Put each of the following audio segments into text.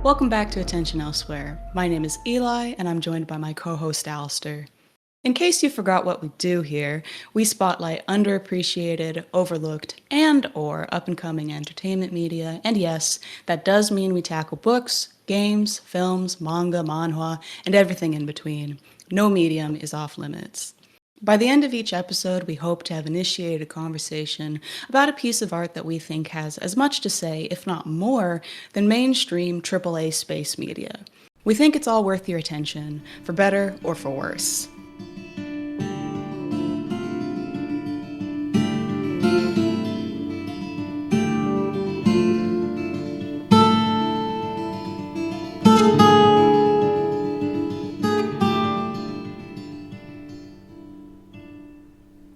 Welcome back to Attention Elsewhere. My name is Eli, and I'm joined by my co-host Alistair. In case you forgot what we do here, we spotlight underappreciated, overlooked, and/or up-and-coming entertainment media, and yes, that does mean we tackle books, games, films, manga, manhwa, and everything in between. No medium is off limits. By the end of each episode, we hope to have initiated a conversation about a piece of art that we think has as much to say, if not more, than mainstream AAA space media. We think it's all worth your attention, for better or for worse.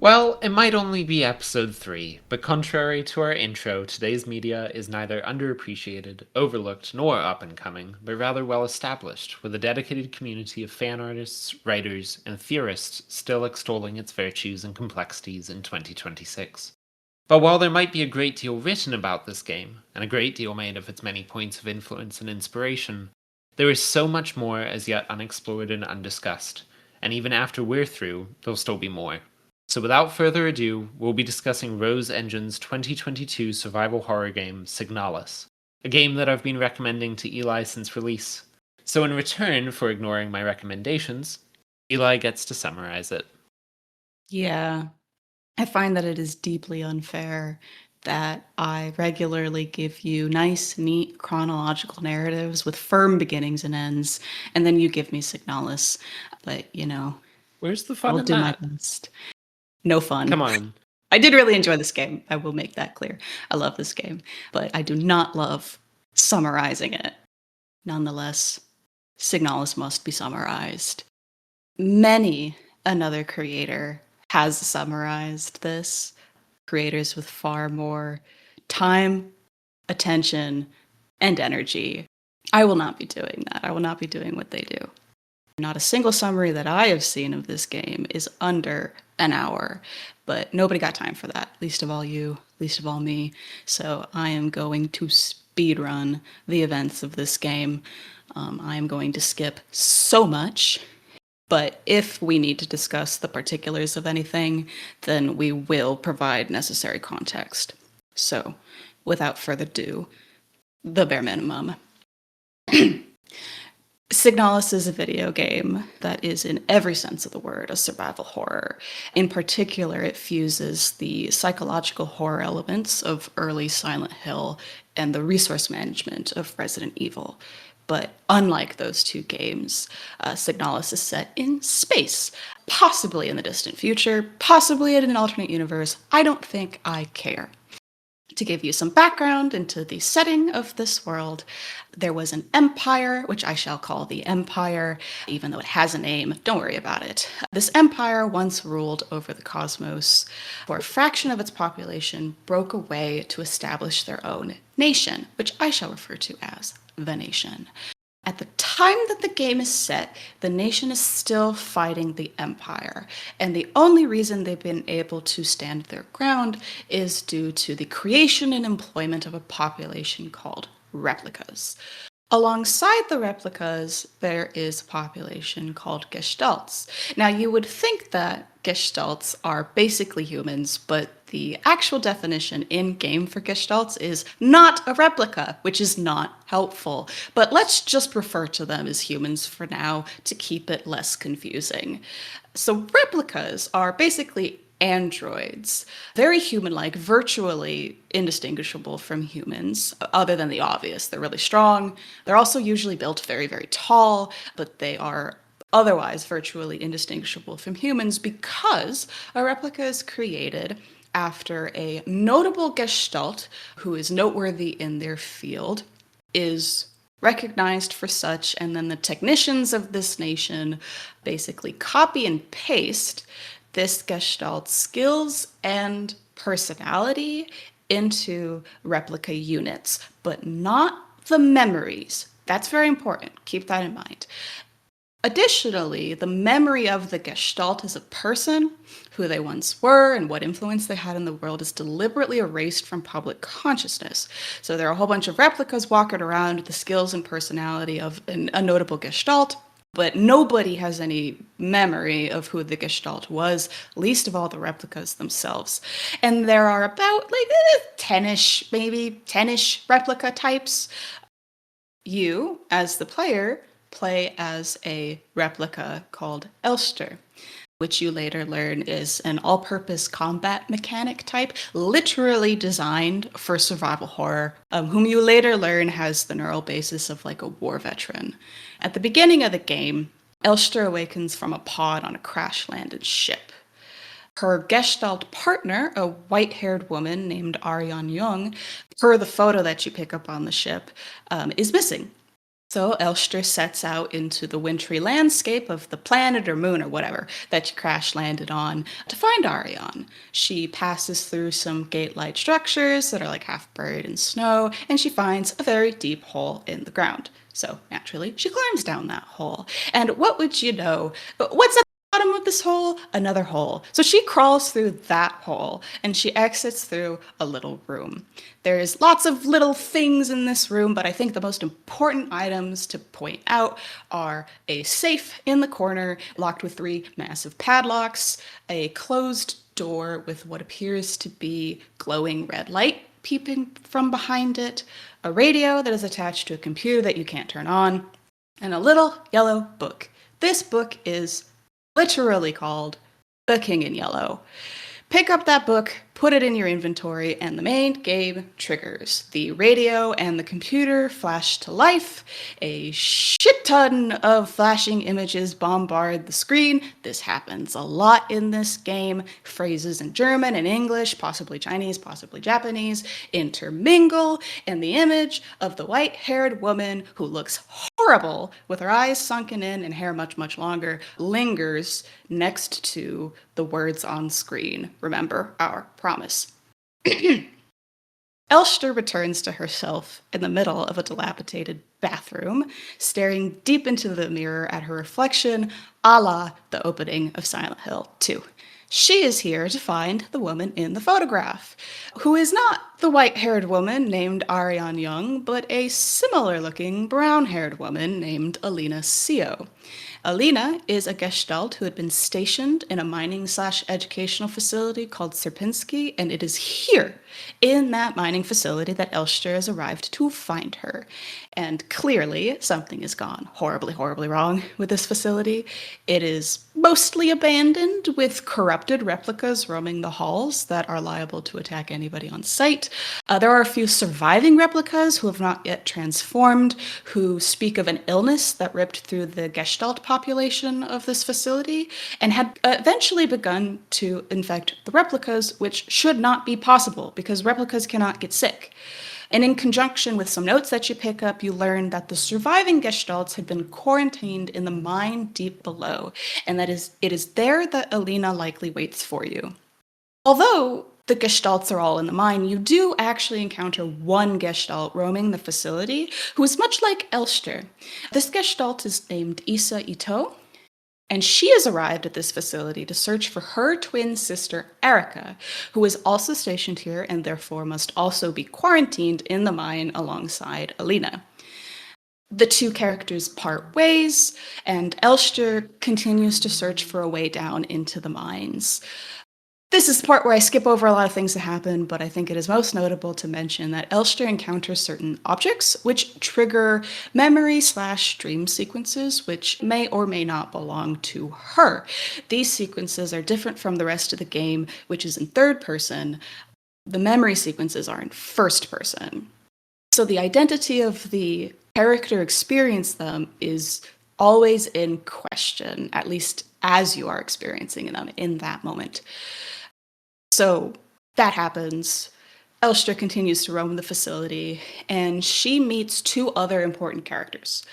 Well, it might only be episode 3, but contrary to our intro, today's media is neither underappreciated, overlooked, nor up-and-coming, but rather well-established, with a dedicated community of fan artists, writers, and theorists still extolling its virtues and complexities in 2026. But while there might be a great deal written about this game, and a great deal made of its many points of influence and inspiration, there is so much more as yet unexplored and undiscussed, and even after we're through, there'll still be more. So without further ado, we'll be discussing Rose Engine's 2022 survival horror game, Signalis, a game that I've been recommending to Eli since release. So in return for ignoring my recommendations, Eli gets to summarize it. Yeah, I find that it is deeply unfair that I regularly give you nice, neat, chronological narratives with firm beginnings and ends, and then you give me Signalis. But, Where's the fun I'll in do my that? best. No fun. Come on. I did really enjoy this game. I will make that clear. I love this game, but I do not love summarizing it. Nonetheless, Signalis must be summarized. Many another creator has summarized this. Creators with far more time, attention, and energy. I will not be doing that. I will not be doing what they do. Not a single summary that I have seen of this game is under an hour, but nobody got time for that, least of all you, least of all me. So I am going to speedrun the events of this game. I am going to skip so much, but if we need to discuss the particulars of anything, then we will provide necessary context. So, without further ado, the bare minimum. Signalis is a video game that is, in every sense of the word, a survival horror. In particular, it fuses the psychological horror elements of early Silent Hill and the resource management of Resident Evil. But unlike those two games, Signalis is set in space, possibly in the distant future, possibly in an alternate universe. I don't think I care. To give you some background into the setting of this world, there was an empire, which I shall call the Empire, even though it has a name, don't worry about it. This empire once ruled over the cosmos, for a fraction of its population broke away to establish their own nation, which I shall refer to as the nation. At the time that the game is set, the nation is still fighting the Empire, and the only reason they've been able to stand their ground is due to the creation and employment of a population called replicas. Alongside the replicas, there is a population called gestalts. Now, you would think that gestalts are basically humans, but the actual definition in-game for gestalts is not a replica, which is not helpful. But let's just refer to them as humans for now to keep it less confusing. So replicas are basically androids, very human-like, virtually indistinguishable from humans, other than the obvious. They're really strong. They're also usually built very, very tall, but they are otherwise virtually indistinguishable from humans because a replica is created after a notable gestalt who is noteworthy in their field is recognized for such, and then the technicians of this nation basically copy and paste this gestalt's skills and personality into replica units, but not the memories. That's very important. Keep that in mind. Additionally, the memory of the Gestalt as a person, who they once were, and what influence they had in the world is deliberately erased from public consciousness. So there are a whole bunch of replicas walking around with the skills and personality of a notable Gestalt, but nobody has any memory of who the Gestalt was, least of all the replicas themselves. And there are about 10-ish, maybe 10-ish replica types. You, as the player, play as a replica called Elster, which you later learn is an all-purpose combat mechanic type, literally designed for survival horror, whom you later learn has the neural basis of like a war veteran. At the beginning of the game, Elster awakens from a pod on a crash-landed ship. Her Gestalt partner, a white-haired woman named Ariane Young, per the photo that you pick up on the ship, is missing. So Elster sets out into the wintry landscape of the planet or moon or whatever that you crash landed on to find Ariane. She passes through some gate-like structures that are like half buried in snow, and she finds a very deep hole in the ground. So naturally, she climbs down that hole. And what would you know? What's at the bottom of this hole? Another hole. So she crawls through that hole and she exits through a little room. There's lots of little things in this room, but I think the most important items to point out are a safe in the corner locked with 3 massive padlocks, a closed door with what appears to be glowing red light peeping from behind it, a radio that is attached to a computer that you can't turn on, and a little yellow book. This book is literally called The King in Yellow. Pick up that book, put it in your inventory, and the main game triggers. The radio and the computer flash to life. A shit ton of flashing images bombard the screen. This happens a lot in this game. Phrases in German and English, possibly Chinese, possibly Japanese, intermingle, and the image of the white-haired woman who looks horrible with her eyes sunken in and hair much, much longer lingers next to the words on screen. Remember our promise. Elster returns to herself in the middle of a dilapidated bathroom, staring deep into the mirror at her reflection, a la the opening of Silent Hill 2. She is here to find the woman in the photograph, who is not the white-haired woman named Ariane Young, but a similar-looking brown-haired woman named Alina Seo. Alina is a Gestalt who had been stationed in a mining/educational facility called Sierpinski, and it is here, in that mining facility, that Elster has arrived to find her. And clearly, something has gone horribly, horribly wrong with this facility. It is mostly abandoned, with corrupted replicas roaming the halls that are liable to attack anybody on sight. There are a few surviving replicas who have not yet transformed, who speak of an illness that ripped through the Gestalt population of this facility and had eventually begun to infect the replicas, which should not be possible because replicas cannot get sick. And in conjunction with some notes that you pick up, you learn that the surviving Gestalts had been quarantined in the mine deep below, and it is there that Alina likely waits for you. Although the Gestalts are all in the mine, you do actually encounter one Gestalt roaming the facility who is much like Elster. This Gestalt is named Isa Ito, and she has arrived at this facility to search for her twin sister, Erica, who is also stationed here and therefore must also be quarantined in the mine alongside Alina. The two characters part ways, and Elster continues to search for a way down into the mines. This is the part where I skip over a lot of things that happen, but I think it is most notable to mention that Elster encounters certain objects which trigger memory/dream sequences which may or may not belong to her. These sequences are different from the rest of the game, which is in third person. The memory sequences are in first person. So the identity of the character experiencing them is always in question, at least as you are experiencing them in that moment. So that happens. Elster continues to roam the facility, and she meets 2 other important characters.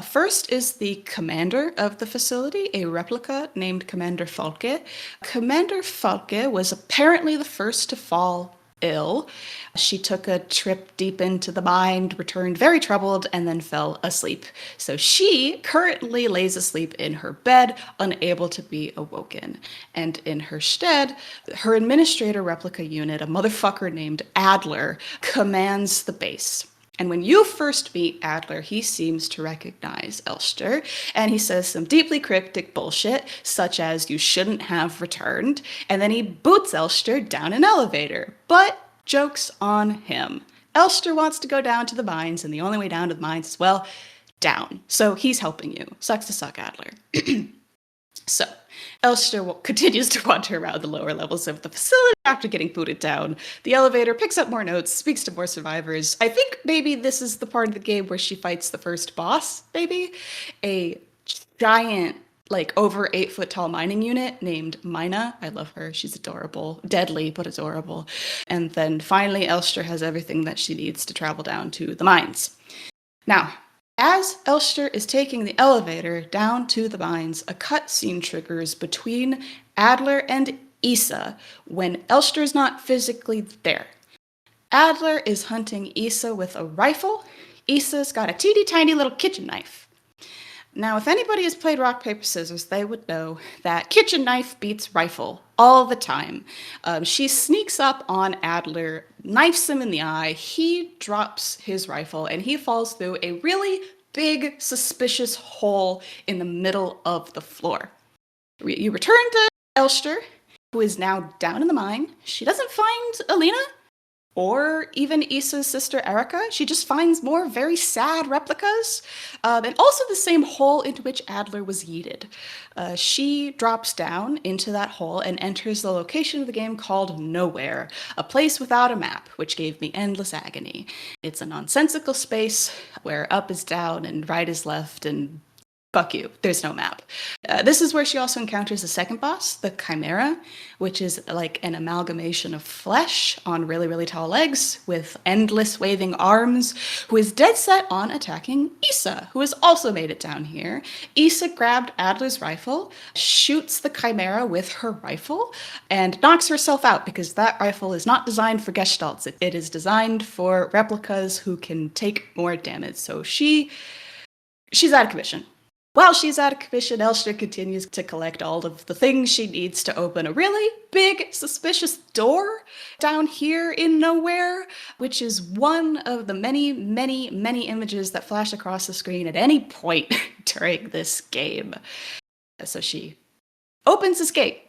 First is the commander of the facility, a replica named Commander Falke. Commander Falke was apparently the first to fall ill. She took a trip deep into the mind, returned very troubled, and then fell asleep. So she currently lays asleep in her bed, unable to be awoken. And in her stead, her administrator replica unit, a motherfucker named Adler, commands the base. And when you first meet Adler, he seems to recognize Elster, and he says some deeply cryptic bullshit, such as you shouldn't have returned, and then he boots Elster down an elevator. But joke's on him. Elster wants to go down to the mines, and the only way down to the mines is, well, down. So he's helping you. Sucks to suck, Adler. So, Elster continues to wander around the lower levels of the facility after getting booted down. The elevator picks up more notes, speaks to more survivors. I think maybe this is the part of the game where she fights the first boss, maybe? A giant, like, over 8-foot tall mining unit named Mynah. I love her. She's adorable. Deadly, but adorable. And then finally, Elster has everything that she needs to travel down to the mines. Now, as Elster is taking the elevator down to the mines, a cutscene triggers between Adler and Issa when Elster is not physically there. Adler is hunting Issa with a rifle. Issa's got a teeny tiny little kitchen knife. Now, if anybody has played rock, paper, scissors, they would know that kitchen knife beats rifle all the time. She sneaks up on Adler, knifes him in the eye, he drops his rifle, and he falls through a really big, suspicious hole in the middle of the floor. You return to Elster, who is now down in the mine. She doesn't find Alina, or even Issa's sister Erica. She just finds more very sad replicas, and also the same hole into which Adler was yeeted. She drops down into that hole and enters the location of the game called Nowhere, a place without a map, which gave me endless agony. It's a nonsensical space where up is down and right is left and fuck you, there's no map. This is where she also encounters the second boss, the Chimera, which is like an amalgamation of flesh on really, really tall legs with endless waving arms, who is dead set on attacking Issa, who has also made it down here. Issa grabbed Adler's rifle, shoots the Chimera with her rifle, and knocks herself out because that rifle is not designed for Gestalts. It is designed for replicas who can take more damage. So she's out of commission. While she's out of commission, Elster continues to collect all of the things she needs to open a really big, suspicious door down here in Nowhere, which is one of the many, many, many images that flash across the screen at any point during this game. So she opens this gate,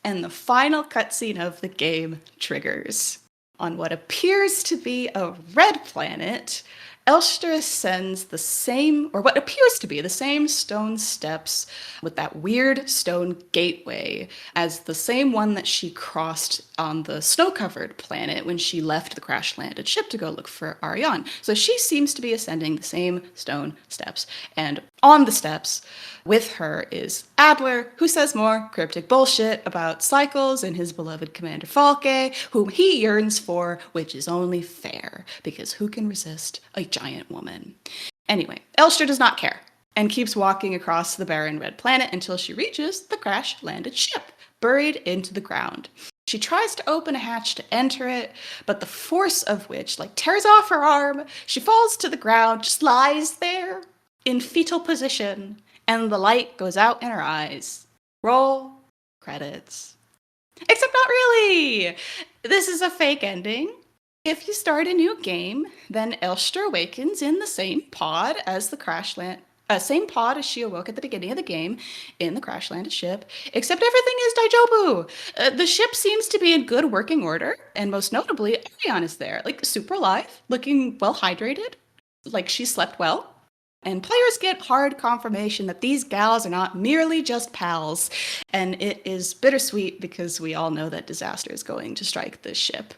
and the final cutscene of the game triggers. On what appears to be a red planet, Elster ascends the same, or what appears to be the same stone steps with that weird stone gateway as the same one that she crossed on the snow-covered planet when she left the crash-landed ship to go look for Ariane. So she seems to be ascending the same stone steps. And on the steps with her is Adler, who says more cryptic bullshit about cycles and his beloved Commander Falke, whom he yearns for, which is only fair, because who can resist a giant woman? Anyway, Elster does not care and keeps walking across the barren red planet until she reaches the crash-landed ship, buried into the ground. She tries to open a hatch to enter it, but the force of which, tears off her arm. She falls to the ground, just lies there in fetal position, and the light goes out in her eyes. Roll credits. Except not really! This is a fake ending. If you start a new game, then Elster awakens in the same pod as the same pod as she awoke at the beginning of the game in the crash-landed ship, except everything is Daijobu. The ship seems to be in good working order, and most notably, Ariane is there, super alive, looking well hydrated, she slept well. And players get hard confirmation that these gals are not merely just pals, and it is bittersweet because we all know that disaster is going to strike this ship.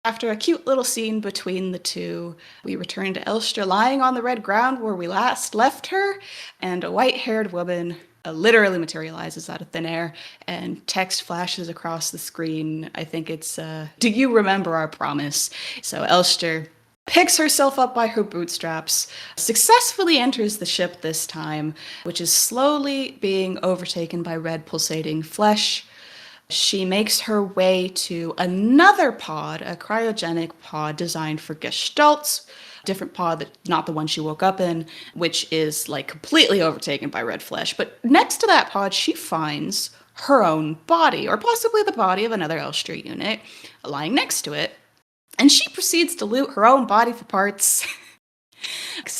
After a cute little scene between the two, we return to Elster lying on the red ground where we last left her, and a white-haired woman literally materializes out of thin air, and text flashes across the screen. I think it's, do you remember our promise? So Elster picks herself up by her bootstraps, successfully enters the ship this time, which is slowly being overtaken by red pulsating flesh. She makes her way to another pod, a cryogenic pod designed for gestalts, different pod that not the one she woke up in, which is like completely overtaken by red flesh. But next to that pod, she finds her own body, or possibly the body of another Elster unit, lying next to it. And she proceeds to loot her own body for parts.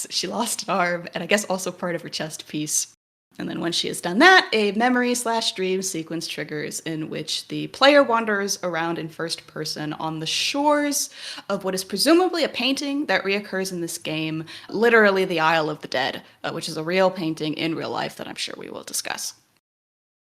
She lost an arm, and I guess also part of her chest piece. And then once she has done that, a memory/dream sequence triggers in which the player wanders around in first person on the shores of what is presumably a painting that reoccurs in this game, literally the Isle of the Dead, which is a real painting in real life that I'm sure we will discuss.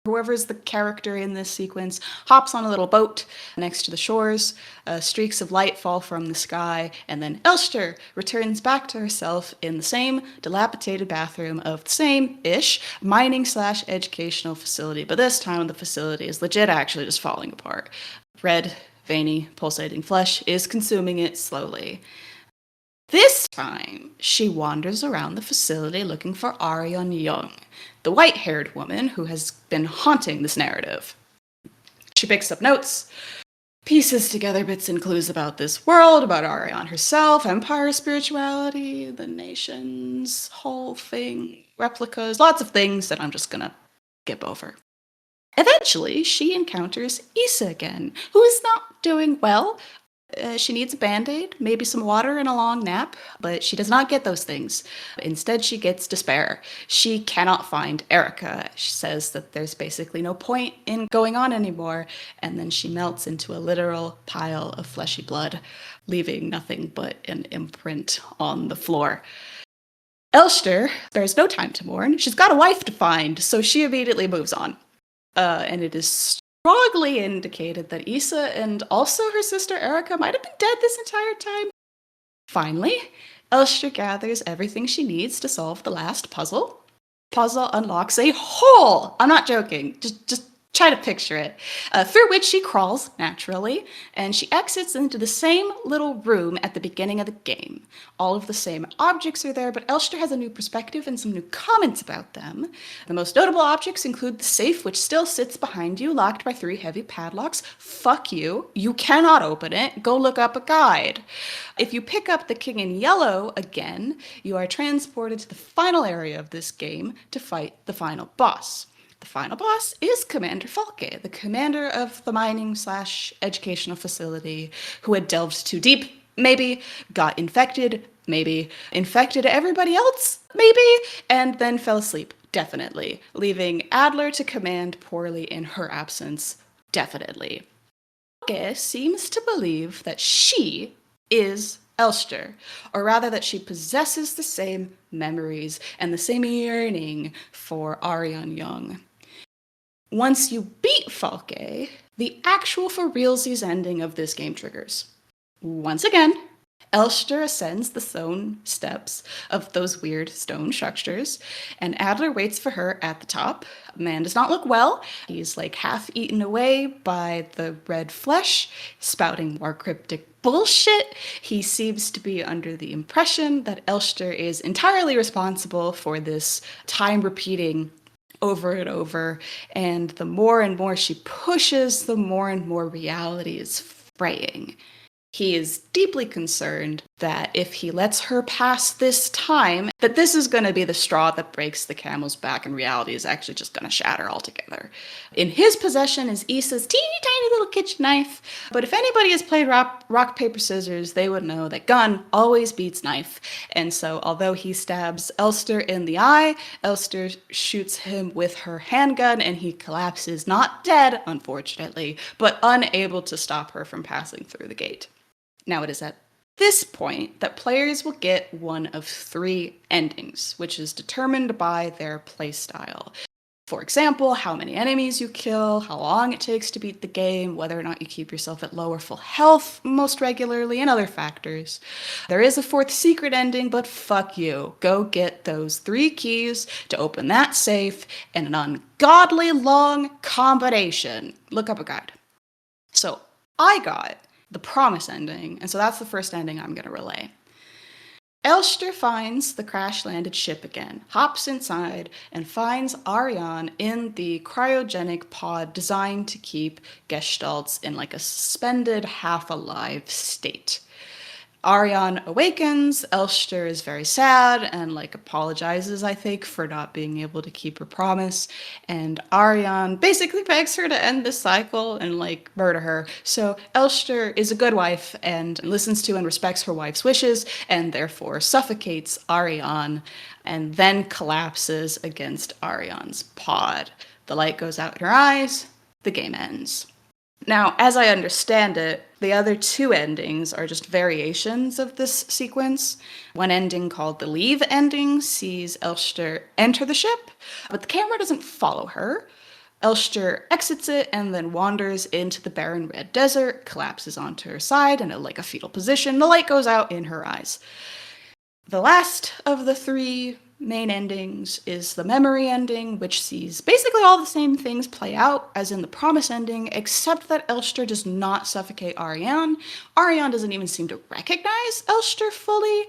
Whoever's the character in this sequence hops on a little boat next to the shores, streaks of light fall from the sky, and then Elster returns back to herself in the same dilapidated bathroom of the same-ish mining/educational facility, but this time the facility is legit actually just falling apart. Red, veiny, pulsating flesh is consuming it slowly. This time, she wanders around the facility looking for Arion Young, the white-haired woman who has been haunting this narrative. She picks up notes, pieces together bits and clues about this world, about Arion herself, empire spirituality, the nations, whole thing, replicas, lots of things that I'm just gonna skip over. Eventually, she encounters Issa again, who is not doing well. She needs a band-aid, maybe some water and a long nap, but she does not get those things. Instead, she gets despair. She cannot find Erica. She says that there's basically no point in going on anymore, and then she melts into a literal pile of fleshy blood, leaving nothing but an imprint on the floor. Elster spares no time to mourn. She's got a wife to find, so she immediately moves on. And it is strongly indicated that Issa and also her sister Erica might have been dead this entire time. Finally, Elster gathers everything she needs to solve the last puzzle. Puzzle unlocks a hole! I'm not joking. Just try to picture it. Through which she crawls, naturally, and she exits into the same little room at the beginning of the game. All of the same objects are there, but Elster has a new perspective and some new comments about them. The most notable objects include the safe, which still sits behind you, locked by 3 heavy padlocks. Fuck you. You cannot open it. Go look up a guide. If you pick up the King in Yellow again, you are transported to the final area of this game to fight the final boss. The final boss is Commander Falke, the commander of the mining/educational facility, who had delved too deep, maybe, got infected, maybe, infected everybody else, maybe, and then fell asleep, definitely, leaving Adler to command poorly in her absence, definitely. Falke seems to believe that she is Elster, or rather that she possesses the same memories and the same yearning for Arion Young. Once you beat Falke, the actual for realsies ending of this game triggers. Once again, Elster ascends the stone steps of those weird stone structures, and Adler waits for her at the top. Man does not look well. He's like half eaten away by the red flesh, spouting more cryptic bullshit. He seems to be under the impression that Elster is entirely responsible for this time repeating over and over, and the more and more she pushes, the more and more reality is fraying. He is deeply concerned that if he lets her pass this time, that this is going to be the straw that breaks the camel's back and reality is actually just going to shatter altogether. In his possession is Issa's teeny tiny little kitchen knife, but if anybody has played rock, paper, scissors, they would know that gun always beats knife. And so although he stabs Elster in the eye, Elster shoots him with her handgun and he collapses, not dead, unfortunately, but unable to stop her from passing through the gate. Now it is at this point that players will get one of 3 endings, which is determined by their playstyle. For example, how many enemies you kill, how long it takes to beat the game, whether or not you keep yourself at low or full health most regularly, and other factors. There is a 4th secret ending, but fuck you. Go get those 3 keys to open that safe in an ungodly long combination. Look up a guide. So I got the promise ending, and so that's the first ending I'm going to relay. Elster finds the crash-landed ship again, hops inside, and finds Ariane in the cryogenic pod designed to keep Gestalts in like a suspended, half-alive state. Ariane awakens, Elster is very sad and like apologizes, I think, for not being able to keep her promise. And Ariane basically begs her to end this cycle and like murder her. So Elster is a good wife and listens to and respects her wife's wishes and therefore suffocates Ariane and then collapses against Ariane's pod. The light goes out in her eyes, the game ends. Now, as I understand it, the other two endings are just variations of this sequence. One ending, called the leave ending, sees Elster enter the ship, but the camera doesn't follow her. Elster exits it and then wanders into the barren red desert, collapses onto her side in a fetal position. The light goes out in her eyes. The last of the three main endings is the memory ending, which sees basically all the same things play out as in the promise ending, except that Elster does not suffocate Ariane. Ariane doesn't even seem to recognize Elster fully,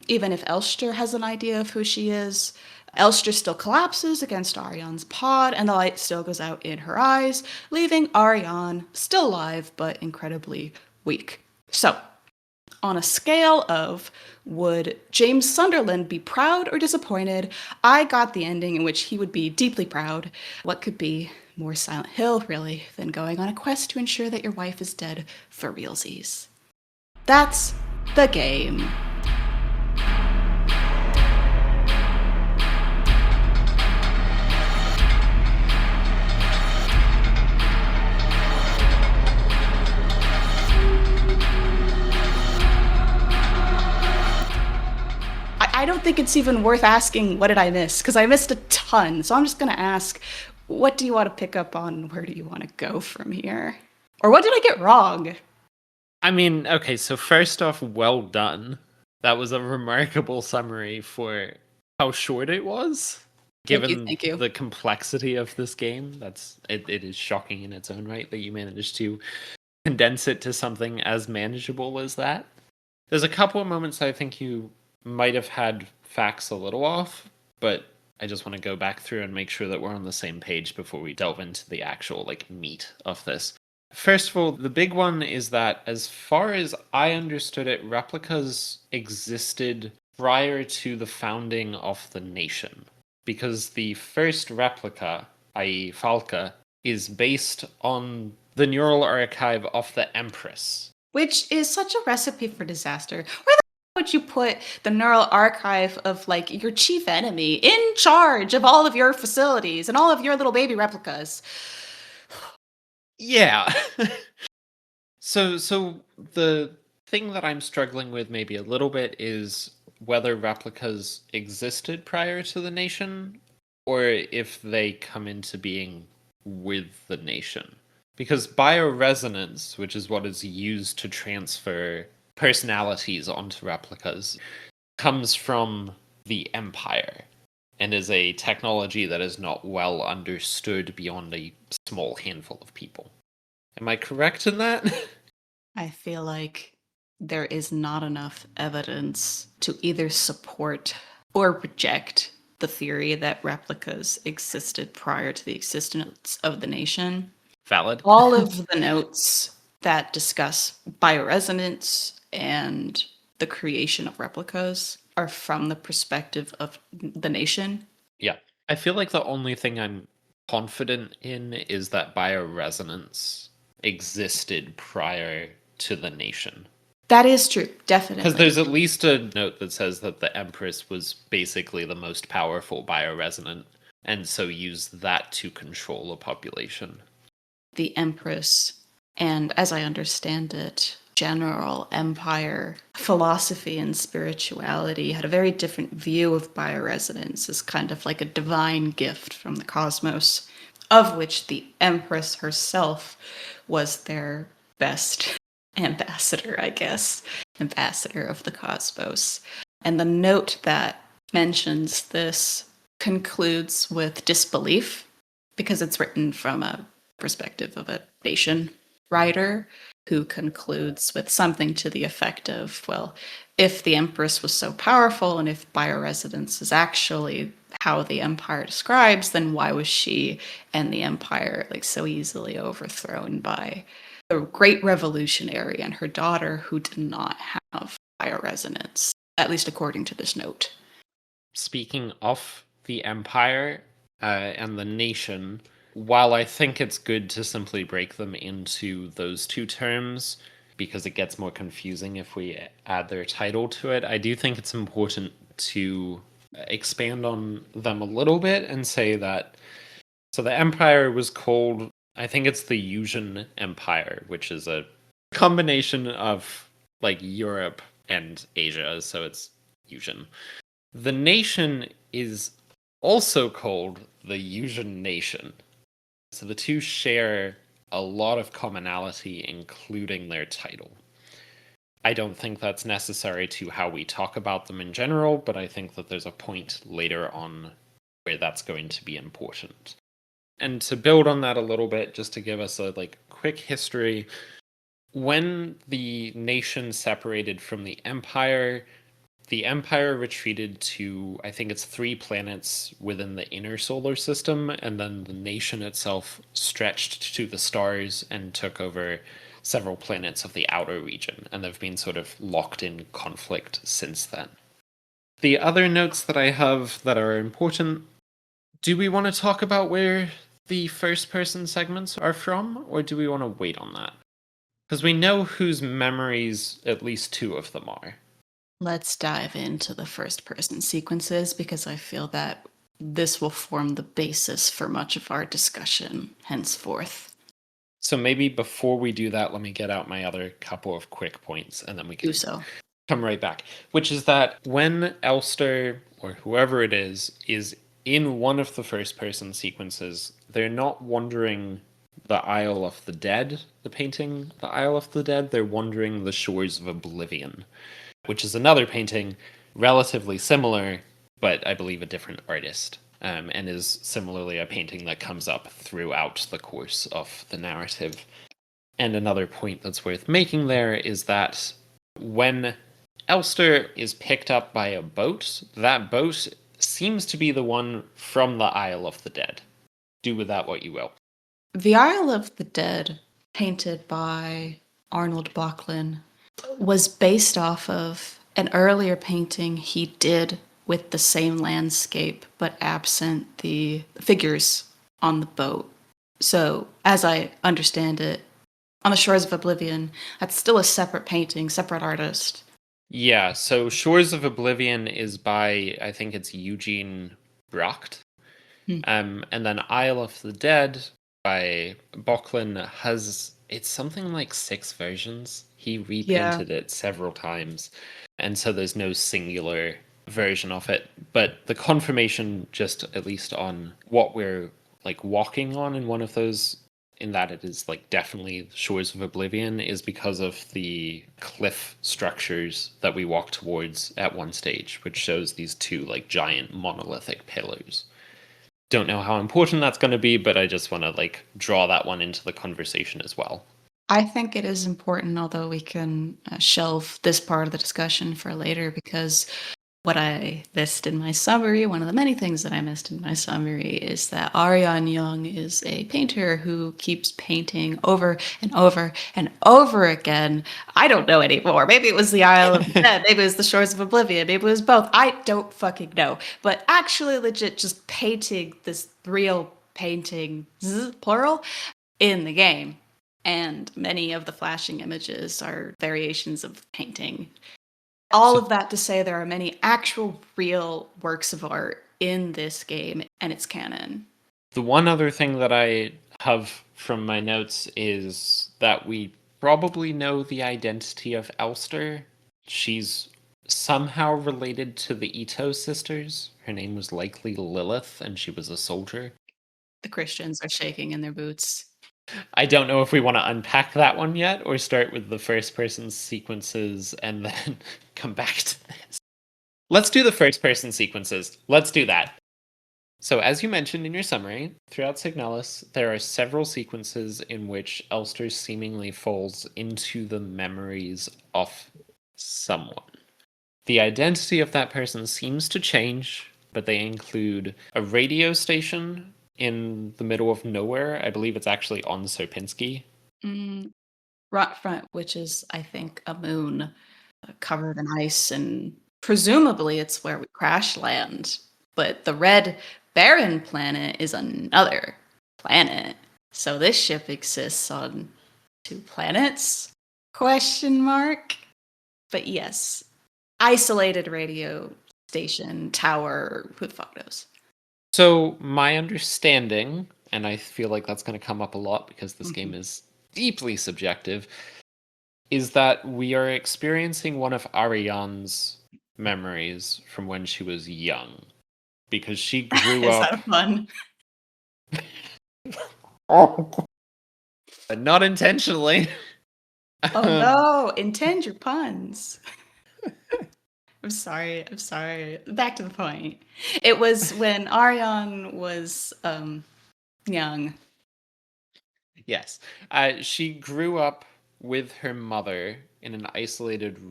even if Elster has an idea of who she is. Elster still collapses against Ariane's pod, and the light still goes out in her eyes, leaving Ariane still alive, but incredibly weak. So, on a scale of would James Sunderland be proud or disappointed, I got the ending in which he would be deeply proud. What could be more Silent Hill, really, than going on a quest to ensure that your wife is dead for realsies? That's the game. I don't think it's even worth asking, what did I miss? Because I missed a ton. So I'm just going to ask, what do you want to pick up on? Where do you want to go from here? Or what did I get wrong? I mean, okay, so first off, well done. That was a remarkable summary for how short it was. Given Thank you. the complexity of this game, it is shocking in its own right that you managed to condense it to something as manageable as that. There's a couple of moments I think you might have had facts a little off, but I just want to go back through and make sure that we're on the same page before we delve into the actual meat of this. First of all, the big one is that as far as I understood it, replicas existed prior to the founding of the nation. Because the first replica, i.e. Falca, is based on the neural archive of the Empress. Which is such a recipe for disaster. Where the would you put the neural archive of your chief enemy in charge of all of your facilities and all of your little baby replicas? Yeah. So the thing that I'm struggling with maybe a little bit is whether replicas existed prior to the nation or if they come into being with the nation. Because bioresonance, which is what is used to transfer personalities onto replicas, comes from the Empire and is a technology that is not well understood beyond a small handful of people. Am I correct in that? I feel like there is not enough evidence to either support or reject the theory that replicas existed prior to the existence of the nation. Valid. All of the notes that discuss bioresonance and the creation of replicas are from the perspective of the nation. Yeah. I feel like the only thing I'm confident in is that bioresonance existed prior to the nation. That is true, definitely. Because there's at least a note that says that the Empress was basically the most powerful bioresonant, and so used that to control a population. The Empress, and as I understand it, general empire philosophy and spirituality had a very different view of bioresonance as kind of like a divine gift from the cosmos, of which the Empress herself was their best ambassador, I guess. Ambassador of the cosmos. And the note that mentions this concludes with disbelief, because it's written from a perspective of a nation writer. who concludes with something to the effect of, well, if the Empress was so powerful and if bioresonance is actually how the Empire describes, then why was she and the Empire like so easily overthrown by a great revolutionary and her daughter who did not have bioresonance, at least according to this note. Speaking of the Empire and the nation, while I think it's good to simply break them into those two terms, because it gets more confusing if we add their title to it, I do think it's important to expand on them a little bit and say that so the Empire was called, I think it's the Yuezhan Empire, which is a combination of like Europe and Asia, so it's Yuezhan. The nation is also called the Yuezhan Nation. So the two share a lot of commonality, including their title. I don't think that's necessary to how we talk about them in general, but I think that there's a point later on where that's going to be important. And to build on that a little bit, just to give us a quick history, when the nation separated from the Empire retreated to, I think it's 3 planets within the inner solar system, and then the nation itself stretched to the stars and took over several planets of the outer region, and they've been sort of locked in conflict since then. The other notes that I have that are important, do we want to talk about where the first-person segments are from, or do we want to wait on that? Because we know whose memories at least 2 of them are. Let's dive into the first person sequences because I feel that this will form the basis for much of our discussion henceforth. So maybe before we do that, let me get out my other couple of quick points and then we can Do so. come right back. Which is that when Elster, or whoever it is in one of the first person sequences, they're not wandering the Isle of the Dead, the painting, the Isle of the Dead, they're wandering the shores of Oblivion, which is another painting relatively similar, but I believe a different artist, and is similarly a painting that comes up throughout the course of the narrative. And another point that's worth making there is that when Elster is picked up by a boat, that boat seems to be the one from the Isle of the Dead. Do with that what you will. The Isle of the Dead, painted by Arnold Böcklin, was based off of an earlier painting he did with the same landscape, but absent the figures on the boat. So, as I understand it, on the Shores of Oblivion, that's still a separate painting, separate artist. Yeah, so Shores of Oblivion is by, I think it's Eugene Bracht. And then Isle of the Dead by Böcklin has, it's something like 6 versions. He repainted it several times. And so there's no singular version of it. But the confirmation, just at least on what we're walking on in one of those, in that it is definitely Shores of Oblivion, is because of the cliff structures that we walk towards at one stage, which shows these 2 giant monolithic pillars. Don't know how important that's going to be, but I just want to draw that one into the conversation as well. I think it is important, although we can shelve this part of the discussion for later, because what I missed in my summary, one of the many things that I missed in my summary, is that Ariane Young is a painter who keeps painting over and over and over again. I don't know anymore. Maybe it was the Isle of the Dead. Maybe it was the Shores of Oblivion. Maybe it was both. I don't fucking know. But actually legit just painting this real painting, plural, in the game. And many of the flashing images are variations of painting. All of that to say there are many actual real works of art in this game and its canon. The one other thing that I have from my notes is that we probably know the identity of Elster. She's somehow related to the Ito sisters. Her name was likely Lilith, and she was a soldier. The Christians are shaking in their boots. I don't know if we want to unpack that one yet, or start with the first person sequences and then come back to this. Let's do the first person sequences. Let's do that. So, as you mentioned in your summary, throughout Signalis, there are several sequences in which Elster seemingly falls into the memories of someone. The identity of that person seems to change, but they include a radio station in the middle of nowhere. I believe it's actually on Serpinski. Mm, Rot Front, which is, I think, a moon covered in ice, and presumably it's where we crash land. But the red barren planet is another planet. So this ship exists on two planets? Question mark. But yes, isolated radio station, tower, who the fuck knows? So, my understanding, and I feel like that's going to come up a lot because this game Mhm. is deeply subjective, is that we are experiencing one of Ariane's memories from when she was young. Because she grew Is that up. a pun? Not intentionally. Oh no, intend your puns. I'm sorry. I'm sorry. Back to the point. It was when Ariane was young. Yes. She grew up with her mother in an isolated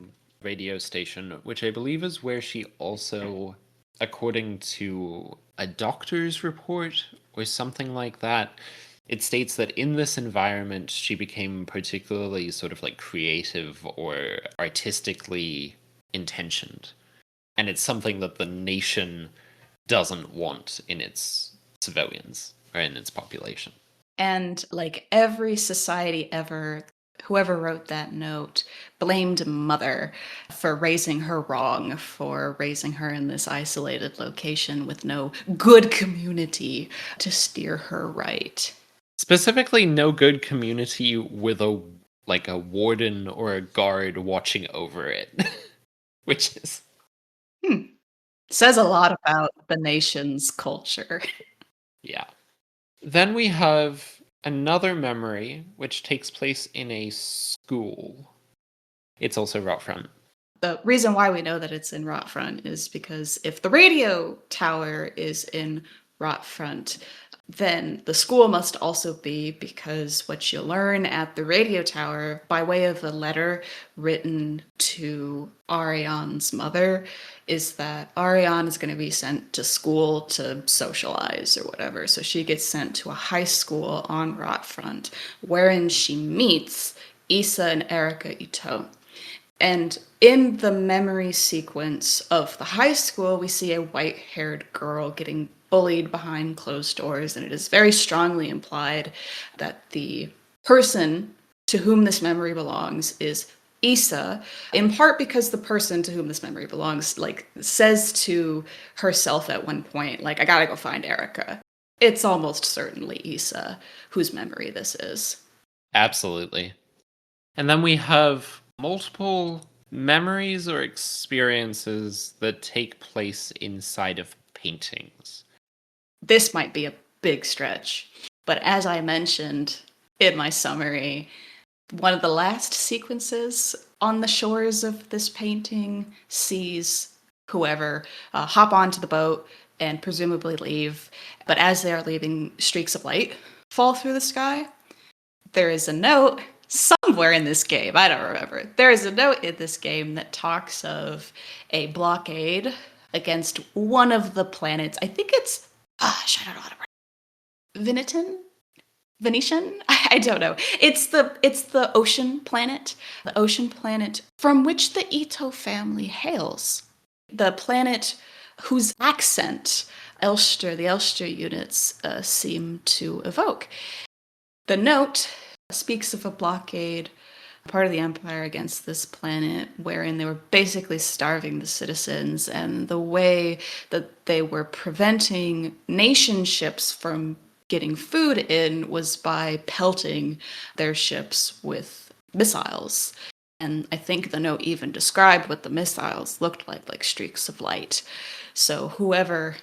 radio station, which I believe is where she also, according to a doctor's report or something like that, it states that in this environment she became particularly sort of like creative or artistically intentioned. And it's something that the nation doesn't want in its civilians or in its population. And like every society ever, whoever wrote that note blamed mother for raising her wrong, for raising her in this isolated location with no good community to steer her right. Specifically, no good community with a warden or a guard watching over it, which is Hmm. Says a lot about the nation's culture. yeah. Then we have another memory which takes place in a school. It's also Rockfront. The reason why we know that it's in Rotfront is because if the radio tower is in Rotfront, then the school must also be, because what you learn at the radio tower by way of a letter written to Ariane's mother is that Ariane is going to be sent to school to socialize or whatever. So she gets sent to a high school on Rotfront, wherein she meets Issa and Erica Ito. And in the memory sequence of the high school, we see a white haired girl getting bullied behind closed doors, and it is very strongly implied that the person to whom this memory belongs is Issa, in part because the person to whom this memory belongs, like, says to herself at one point, like, I gotta go find Erica. It's almost certainly Issa whose memory this is. Absolutely. And then we have multiple memories or experiences that take place inside of paintings. This might be a big stretch, but as I mentioned in my summary, one of the last sequences on the shores of this painting sees whoever hop onto the boat and presumably leave. But as they are leaving, streaks of light fall through the sky. There is a note somewhere in this game, I don't remember. There is a note in this game that talks of a blockade against one of the planets. I think it's, I don't know how to write. Venetian? I don't know. It's the ocean planet from which the Ito family hails. The planet whose accent the Elster units seem to evoke. The note speaks of a blockade, part of the Empire, against this planet, wherein they were basically starving the citizens, and the way that they were preventing nation ships from getting food in was by pelting their ships with missiles. And I think the note even described what the missiles looked like streaks of light. So whoever,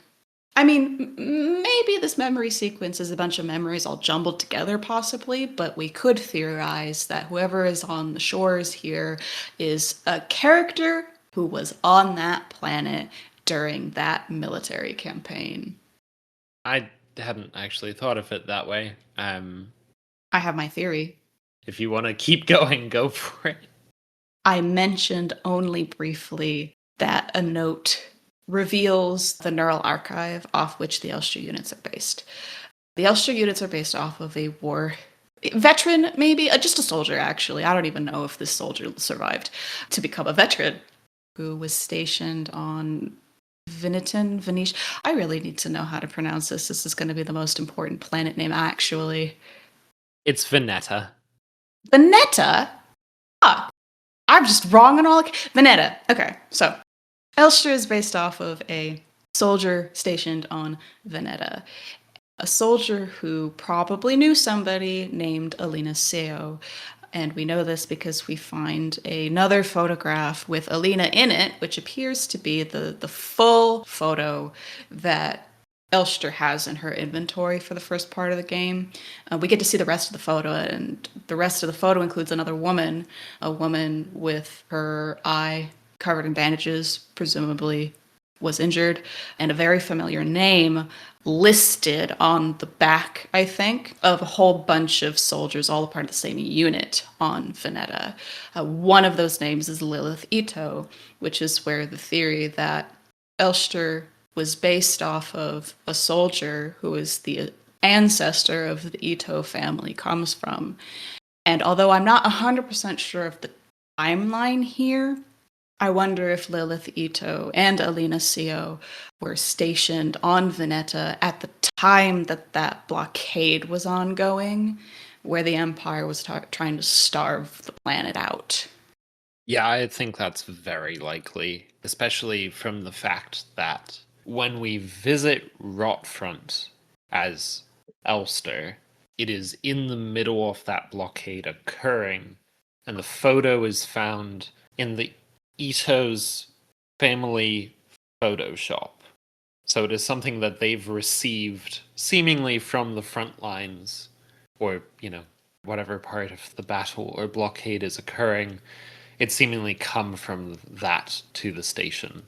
I mean, maybe this memory sequence is a bunch of memories all jumbled together, possibly, but we could theorize that whoever is on the shores here is a character who was on that planet during that military campaign. I hadn't actually thought of it that way. I have my theory. If you want to keep going, go for it. I mentioned only briefly that a note reveals the neural archive off which the Elster units are based. The Elster units are based off of a war veteran, maybe, just a soldier, actually. I don't even know if this soldier survived to become a veteran who was stationed on Venetia. I really need to know how to pronounce this. This is going to be the most important planet name, actually. It's Veneta. Veneta? Ah, I'm just wrong on all. Veneta. Okay, so Elster is based off of a soldier stationed on Veneta. A soldier who probably knew somebody named Alina Seo. And we know this because we find another photograph with Alina in it, which appears to be the full photo that Elster has in her inventory for the first part of the game. We get to see the rest of the photo, and the rest of the photo includes another woman, a woman with her eye covered in bandages, presumably was injured, and a very familiar name listed on the back, I think, of a whole bunch of soldiers, all a part of the same unit on Veneta. One of those names is Lilith Ito, which is where the theory that Elster was based off of a soldier who is the ancestor of the Ito family comes from. And although I'm not 100% sure of the timeline here, I wonder if Lilith Ito and Alina Seo were stationed on Veneta at the time that that blockade was ongoing, where the Empire was trying to starve the planet out. Yeah, I think that's very likely, especially from the fact that when we visit Rotfront as Elster, it is in the middle of that blockade occurring, and the photo is found in the Ito's family Photoshop. So it is something that they've received seemingly from the front lines, or, whatever part of the battle or blockade is occurring. It seemingly come from that to the station.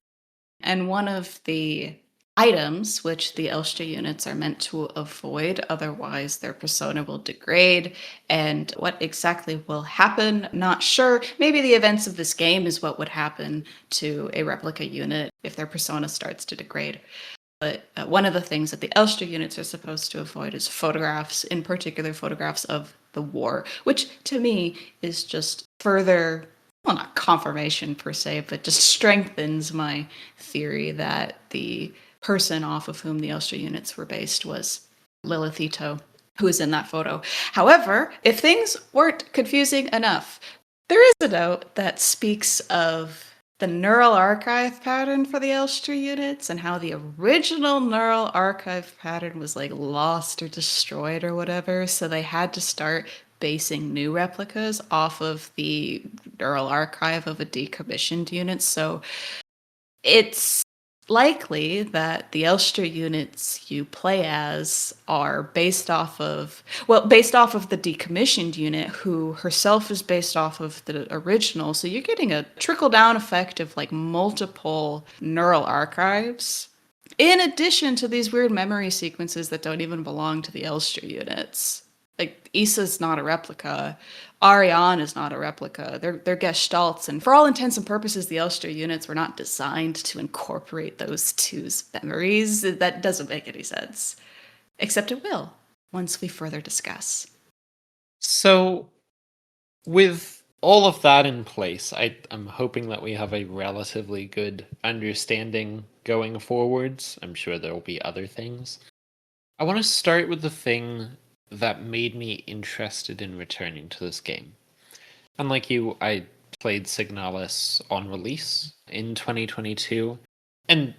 And one of the items which the Elster units are meant to avoid, otherwise their persona will degrade. And what exactly will happen, not sure. Maybe the events of this game is what would happen to a replica unit if their persona starts to degrade. But one of the things that the Elster units are supposed to avoid is photographs, in particular photographs of the war, which to me is just further, well, not confirmation per se, but just strengthens my theory that the person off of whom the Elster units were based was Lilith Ito, who is in that photo. However, if things weren't confusing enough, there is a note that speaks of the neural archive pattern for the Elster units and how the original neural archive pattern was like lost or destroyed or whatever. So they had to start basing new replicas off of the neural archive of a decommissioned unit. So it's likely that the Elster units you play as are based off of the decommissioned unit, who herself is based off of the original. So you're getting a trickle down effect of like multiple neural archives, in addition to these weird memory sequences that don't even belong to the Elster units. Like, Issa's not a replica. Ariane is not a replica. They're gestalts, and for all intents and purposes, the Elster units were not designed to incorporate those two's memories. That doesn't make any sense. Except it will, once we further discuss. So, with all of that in place, I'm hoping that we have a relatively good understanding going forwards. I'm sure there will be other things. I want to start with the thing that made me interested in returning to this game. Unlike you, I played Signalis on release in 2022 and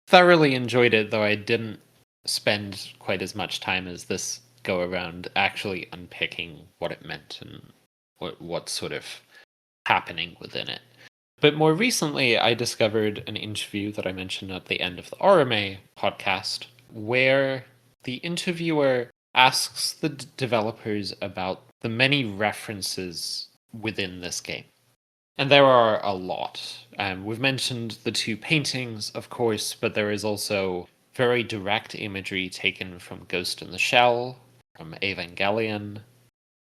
thoroughly enjoyed it, though I didn't spend quite as much time as this go around actually unpicking what it meant and what's sort of happening within it. But more recently, I discovered an interview that I mentioned at the end of the RMA podcast, where the interviewer asks the developers about the many references within this game. And there are a lot. We've mentioned the two paintings, of course, but there is also very direct imagery taken from Ghost in the Shell, from Evangelion,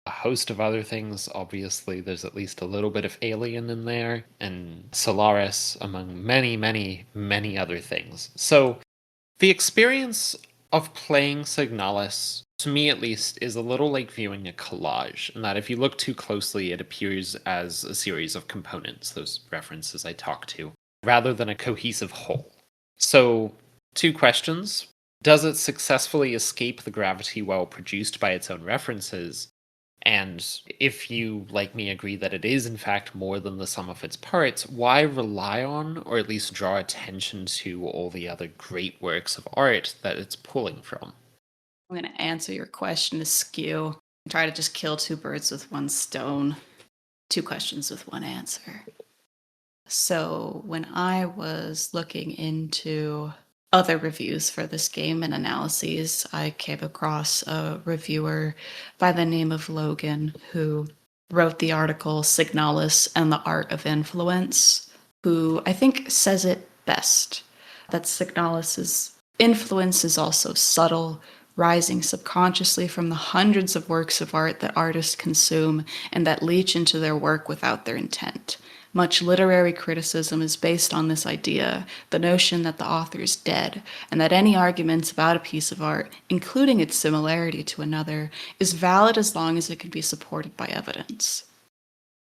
a host of other things. Obviously, there's at least a little bit of Alien in there, and Solaris, among many, many, many other things. So, the experience of playing Signalis, to me at least, is a little like viewing a collage, in that if you look too closely, it appears as a series of components, those references I talked to, rather than a cohesive whole. So, two questions. Does it successfully escape the gravity well produced by its own references? And if you, like me, agree that it is in fact more than the sum of its parts, why rely on, or at least draw attention to, all the other great works of art that it's pulling from? I'm going to answer your question askew. Try to just kill two birds with one stone. Two questions with one answer. So, when I was looking into other reviews for this game and analyses, I came across a reviewer by the name of Logan who wrote the article Signalis and the Art of Influence, who I think says it best that Signalis's influence is also subtle, rising subconsciously from the hundreds of works of art that artists consume and that leach into their work without their intent. Much literary criticism is based on this idea, the notion that the author is dead, and that any arguments about a piece of art, including its similarity to another, is valid as long as it can be supported by evidence.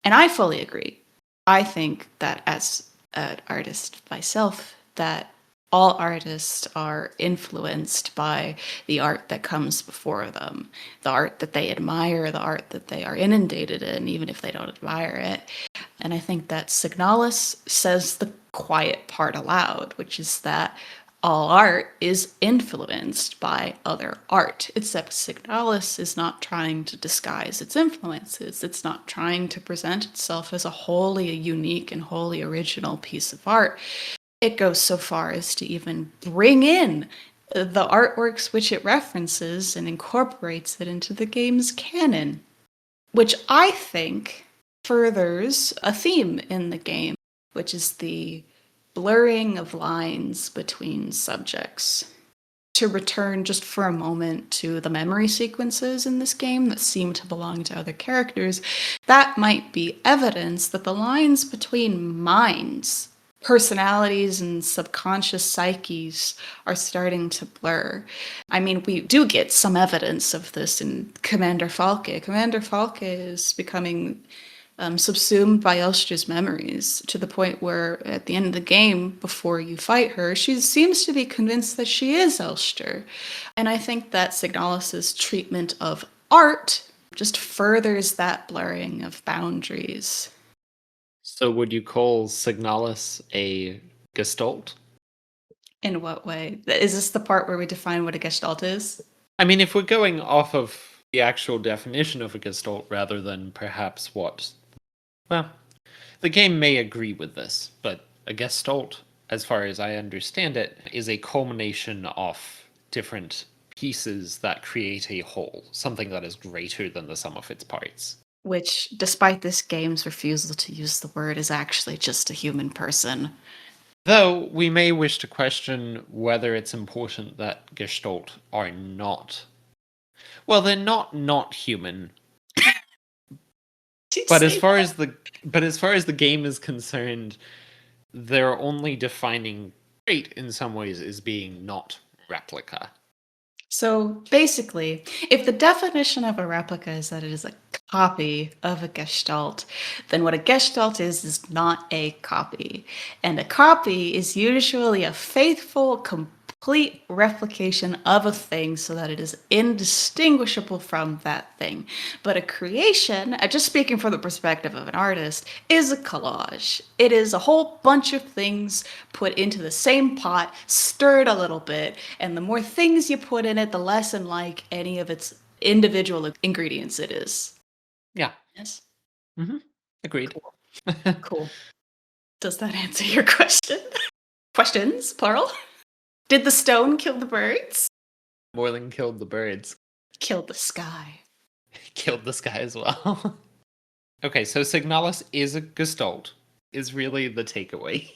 And I fully agree. I think that as an artist myself, that all artists are influenced by the art that comes before them, the art that they admire, the art that they are inundated in, even if they don't admire it. And I think that Signalis says the quiet part aloud, which is that all art is influenced by other art, except Signalis is not trying to disguise its influences. It's not trying to present itself as a wholly unique and wholly original piece of art. It goes so far as to even bring in the artworks which it references and incorporates it into the game's canon, which I think furthers a theme in the game, which is the blurring of lines between subjects. To return just for a moment to the memory sequences in this game that seem to belong to other characters, that might be evidence that the lines between minds, personalities, and subconscious psyches are starting to blur. I mean, we do get some evidence of this in Commander Falke. Commander Falke is becoming subsumed by Elster's memories to the point where at the end of the game, before you fight her, she seems to be convinced that she is Elster. And I think that Signalis's treatment of art just furthers that blurring of boundaries. So, would you call Signalis a gestalt? In what way? Is this the part where we define what a gestalt is? I mean, if we're going off of the actual definition of a gestalt rather than perhaps what. Well, the game may agree with this, but a gestalt, as far as I understand it, is a culmination of different pieces that create a whole, something that is greater than the sum of its parts. Which, despite this game's refusal to use the word, is actually just a human person. Though we may wish to question whether it's important that gestalt are not. Well, they're not human. But as far as the game is concerned, their only defining trait in some ways is being not replica. So basically, if the definition of a replica is that it is a copy of a gestalt, then what a gestalt is not a copy. And a copy is usually a faithful, complete replication of a thing so that it is indistinguishable from that thing. But a creation, just speaking from the perspective of an artist, is a collage. It is a whole bunch of things put into the same pot, stirred a little bit, and the more things you put in it, the less unlike any of its individual ingredients it is. Yeah. Yes? Mm-hmm. Agreed. Cool. Cool. Does that answer your question? Questions, plural? Did the stone kill the birds? More than killed the birds. Killed the sky. Killed the sky as well. Okay, so Signalis is a gestalt, is really the takeaway.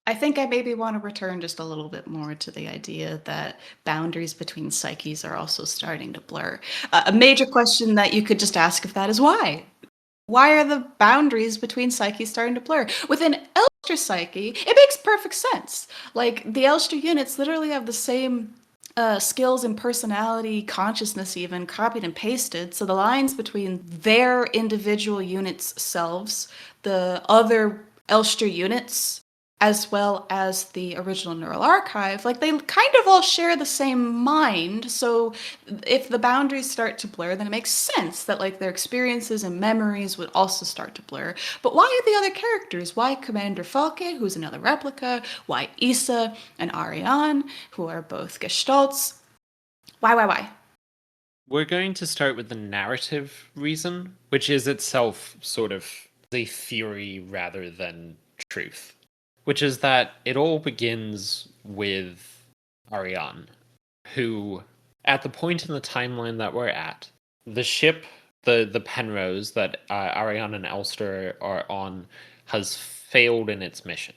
I think I maybe want to return just a little bit more to the idea that boundaries between psyches are also starting to blur. A major question that you could just ask if that is why? Why are the boundaries between psyches starting to blur? Within Elster psyche, it makes perfect sense. Like, the Elster units literally have the same skills and personality, consciousness even, copied and pasted. So the lines between their individual units' selves, the other Elster units, as well as the original neural archive, like they kind of all share the same mind. So if the boundaries start to blur, then it makes sense that like their experiences and memories would also start to blur. But why are the other characters? Why Commander Falke, who's another replica? Why Issa and Ariane, who are both gestalts? Why? We're going to start with the narrative reason, which is itself sort of a theory rather than truth, which is that it all begins with Ariane, who, at the point in the timeline that we're at, the ship, the Penrose that Ariane and Elster are on, has failed in its mission.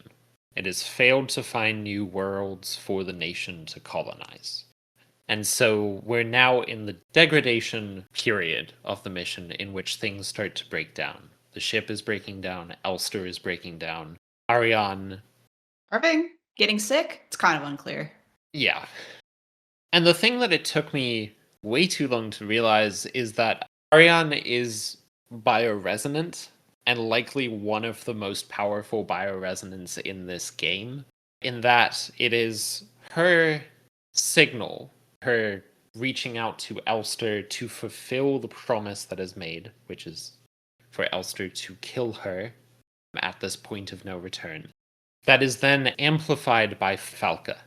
It has failed to find new worlds for the nation to colonize. And so we're now in the degradation period of the mission in which things start to break down. The ship is breaking down, Elster is breaking down, Ariane. Irving, getting sick? It's kind of unclear. Yeah. And the thing that it took me way too long to realize is that Ariane is bioresonant and likely one of the most powerful bioresonants in this game, in that it is her signal, her reaching out to Elster to fulfill the promise that is made, which is for Elster to kill her at this point of no return. That is then amplified by Falca.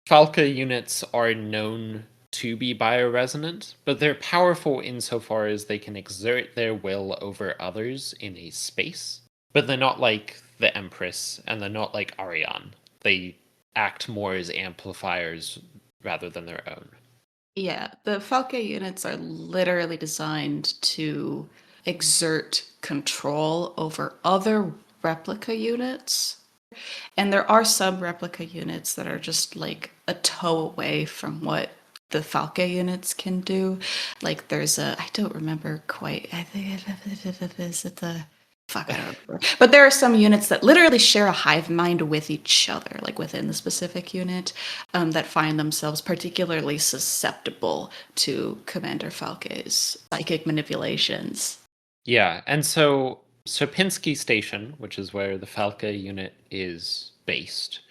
Falca units are known to be bioresonant, but they're powerful insofar as they can exert their will over others in a space. But they're not like the Empress, and they're not like Ariane. They act more as amplifiers rather than their own. Yeah, the Falke units are literally designed to exert control over other replica units. And there are some replica units that are just like a toe away from what the Falke units can do. Like there's I don't remember quite, I think, is it the, fuck, I don't remember. But there are some units that literally share a hive mind with each other, like within the specific unit, that find themselves particularly susceptible to Commander Falke's psychic manipulations. Yeah, and so Sierpinski Station, which is where the Falca unit is based,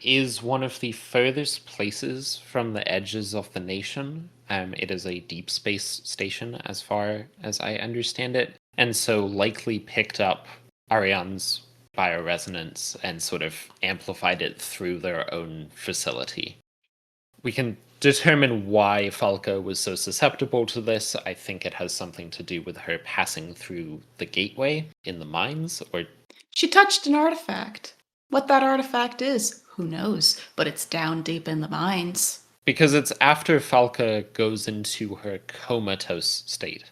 is one of the furthest places from the edges of the nation. It is a deep space station, as far as I understand it, and so likely picked up Ariane's bioresonance and sort of amplified it through their own facility. We can determine why Falca was so susceptible to this. I think it has something to do with her passing through the gateway in the mines, or She touched an artifact. What that artifact is, who knows, but it's down deep in the mines. because it's after Falca goes into her comatose state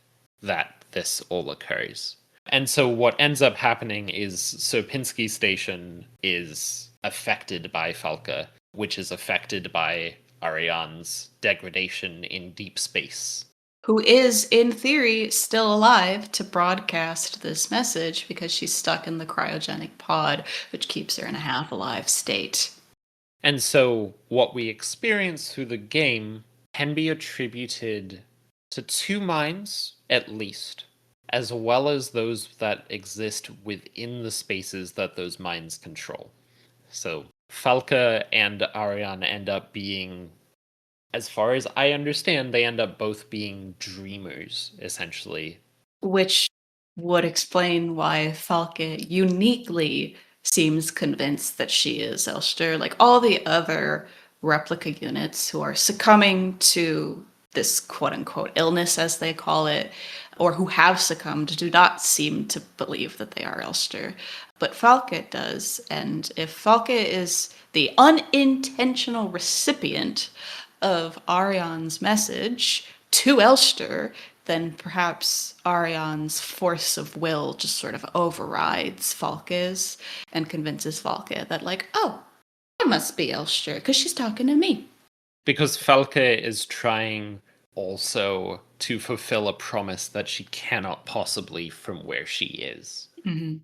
that this all occurs. And so what ends up happening is Sierpinski Station is affected by Falca, which is affected by Ariane's degradation in deep space. Who is, in theory, still alive to broadcast this message because she's stuck in the cryogenic pod, which keeps her in a half alive state. And so what we experience through the game can be attributed to two minds, at least, as well as those that exist within the spaces that those minds control. So Falca and Ariane end up being, as far as I understand, they end up both being dreamers, essentially. Which would explain why Falke uniquely seems convinced that she is Elster. Like all the other replica units who are succumbing to this quote unquote illness, as they call it, or who have succumbed, do not seem to believe that they are Elster. But Falke does. And if Falke is the unintentional recipient of Ariane's message to Elster, then perhaps Arion's force of will just sort of overrides Falke's and convinces Falke that, like, oh, I must be Elster because she's talking to me. Because Falke is trying also to fulfill a promise that she cannot possibly from where she is. Mm-hmm.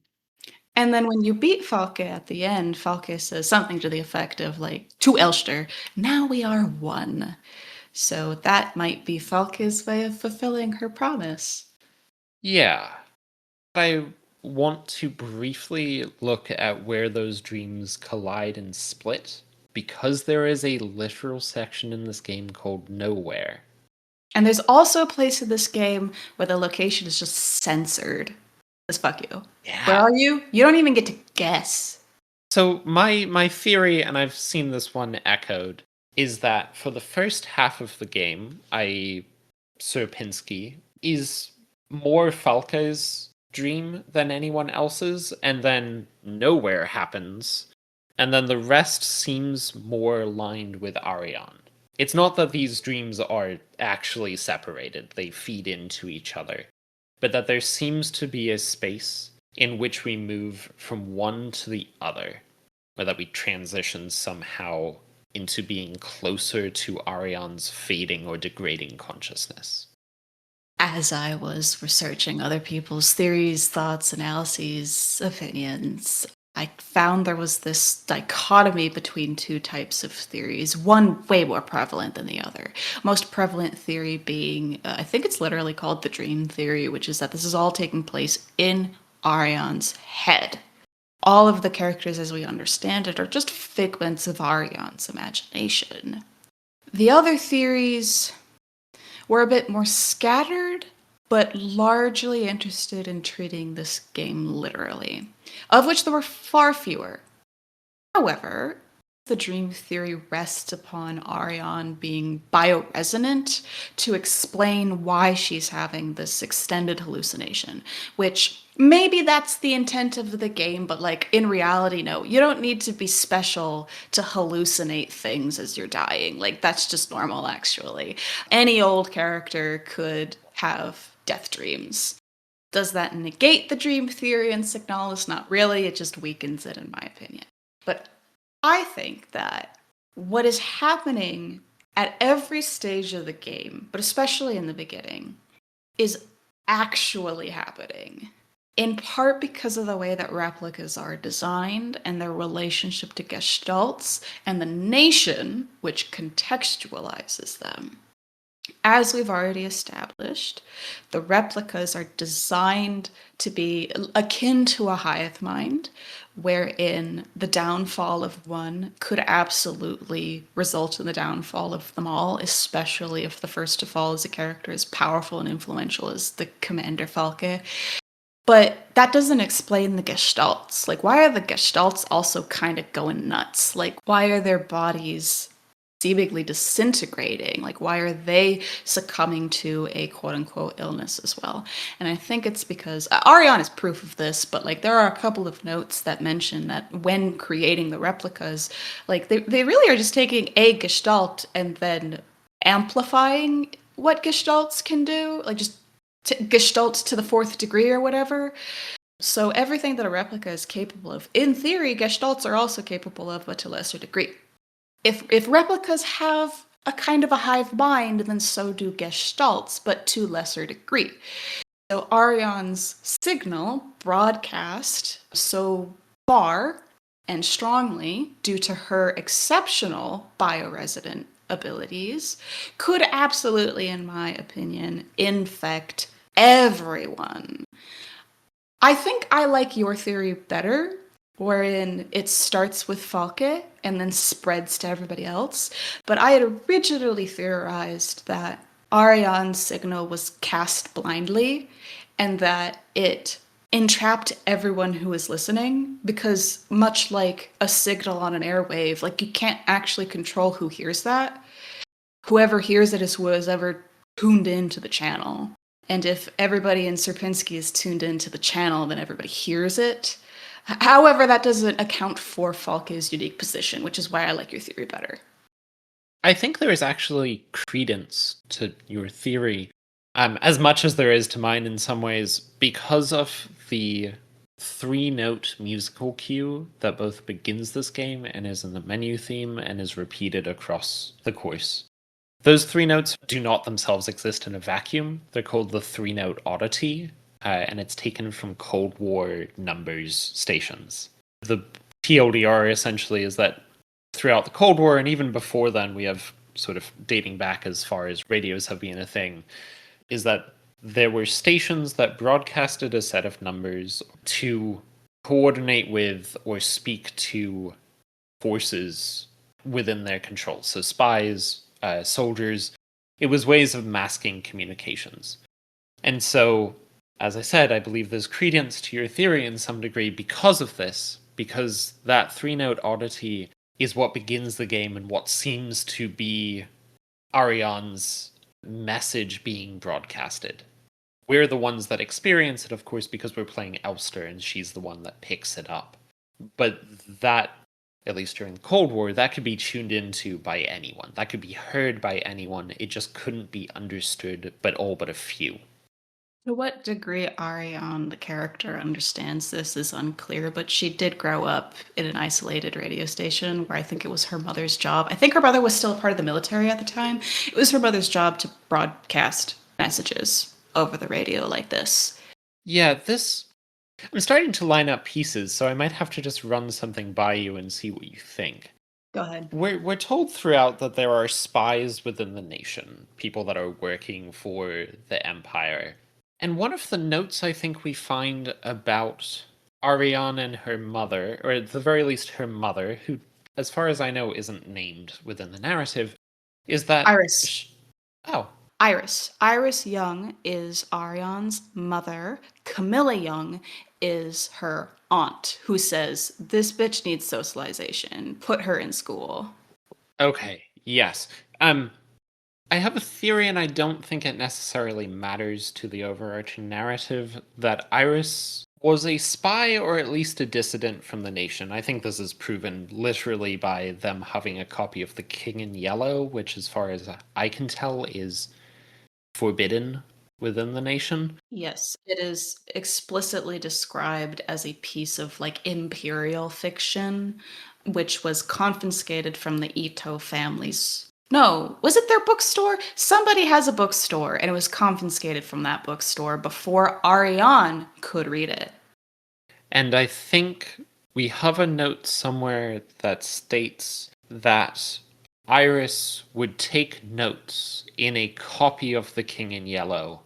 And then when you beat Falke at the end, Falke says something to the effect of, like, to Elster, now we are one. So that might be Falke's way of fulfilling her promise. Yeah. I want to briefly look at where those dreams collide and split, because there is a literal section in this game called Nowhere. And there's also a place in this game where the location is just censored. As fuck you. Yeah. Where are you? You don't even get to guess. So my theory, and I've seen this one echoed, is that for the first half of the game, Sierpinski is more Falke's dream than anyone else's, and then Nowhere happens, and then the rest seems more aligned with Arion. It's not that these dreams are actually separated, they feed into each other, but that there seems to be a space in which we move from one to the other, or that we transition somehow into being closer to Arion's fading or degrading consciousness. As I was researching other people's theories, thoughts, analyses, opinions, I found there was this dichotomy between two types of theories, one way more prevalent than the other. Most prevalent theory being, I think it's literally called the dream theory, which is that this is all taking place in Arion's head. All of the characters as we understand it are just figments of Arion's imagination. The other theories were a bit more scattered, but largely interested in treating this game literally, of which there were far fewer. However, the dream theory rests upon Arion being bioresonant to explain why she's having this extended hallucination, which maybe that's the intent of the game, but like in reality, no, you don't need to be special to hallucinate things as you're dying. Like that's just normal, actually. Any old character could have death dreams. Does that negate the dream theory in Signalis? Not really, it just weakens it in my opinion. But I think that what is happening at every stage of the game, but especially in the beginning, is actually happening. In part because of the way that replicas are designed and their relationship to gestalts and the nation which contextualizes them. As we've already established, the replicas are designed to be akin to a hive mind, wherein the downfall of one could absolutely result in the downfall of them all, especially if the first to fall is a character as powerful and influential as the Commander Falke. But that doesn't explain the gestalts. Like, why are the gestalts also kind of going nuts? Like, why are their bodies seemingly disintegrating? Like, why are they succumbing to a quote-unquote illness as well? And I think it's because Arion is proof of this, but like there are a couple of notes that mention that when creating the replicas, like they really are just taking a gestalt and then amplifying what gestalts can do, like just gestalts to the fourth degree or whatever. So everything that a replica is capable of, in theory, gestalts are also capable of, but to a lesser degree. If replicas have a kind of a hive mind, then so do gestalts, but to lesser degree. So Arion's signal broadcast so far and strongly due to her exceptional bioresident abilities could absolutely, in my opinion, infect everyone. I think I like your theory better, wherein it starts with Falke and then spreads to everybody else. But I had originally theorized that Arion's signal was cast blindly and that it entrapped everyone who was listening, because much like a signal on an airwave, like you can't actually control who hears that. Whoever hears it is who has ever tuned into the channel. And if everybody in Sierpinski is tuned into the channel, then everybody hears it. However, that doesn't account for Falke's unique position, which is why I like your theory better. I think there is actually credence to your theory. As much as there is to mine in some ways, because of the 3-note musical cue that both begins this game and is in the menu theme and is repeated across the course. Those 3 notes do not themselves exist in a vacuum. They're called the 3-note oddity, and it's taken from Cold War numbers stations. The TLDR essentially is that throughout the Cold War, and even before then, we have sort of dating back as far as radios have been a thing, is that there were stations that broadcasted a set of numbers to coordinate with or speak to forces within their control. So spies, soldiers. It was ways of masking communications. And so, as I said, I believe there's credence to your theory in some degree because of this, because that 3-note oddity is what begins the game and what seems to be Ariane's message being broadcasted. We're the ones that experience it, of course, because we're playing Elster and she's the one that picks it up. But that, at least during the Cold War, that could be tuned into by anyone. That could be heard by anyone. It just couldn't be understood by all but a few. To what degree Ariane, the character, understands this is unclear, but she did grow up in an isolated radio station where I think it was her mother's job. I think her mother was still a part of the military at the time. It was her mother's job to broadcast messages over the radio like this. Yeah, I'm starting to line up pieces, so I might have to just run something by you and see what you think. Go ahead. We're told throughout that there are spies within the nation, people that are working for the Empire. And one of the notes I think we find about Ariane and her mother, or at the very least her mother, who, as far as I know, isn't named within the narrative, is that... Iris. Oh. Iris. Iris Young is Ariane's mother. Camilla Young is her aunt, who says, this bitch needs socialization. Put her in school. Okay, yes. I have a theory, and I don't think it necessarily matters to the overarching narrative, that Iris was a spy or at least a dissident from the nation. I think this is proven literally by them having a copy of The King in Yellow, which, as far as I can tell, is forbidden within the nation. Yes, it is explicitly described as a piece of like imperial fiction, which was confiscated from the Ito families. No, was it their bookstore? Somebody has a bookstore, and it was confiscated from that bookstore before Ariane could read it. And I think we have a note somewhere that states that Iris would take notes in a copy of The King in Yellow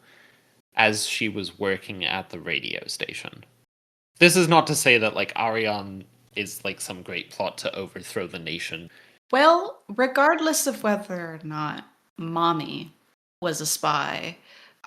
as she was working at the radio station. This is not to say that, like, Ariane is, like, some great plot to overthrow the nation. Well, regardless of whether or not Mommy was a spy,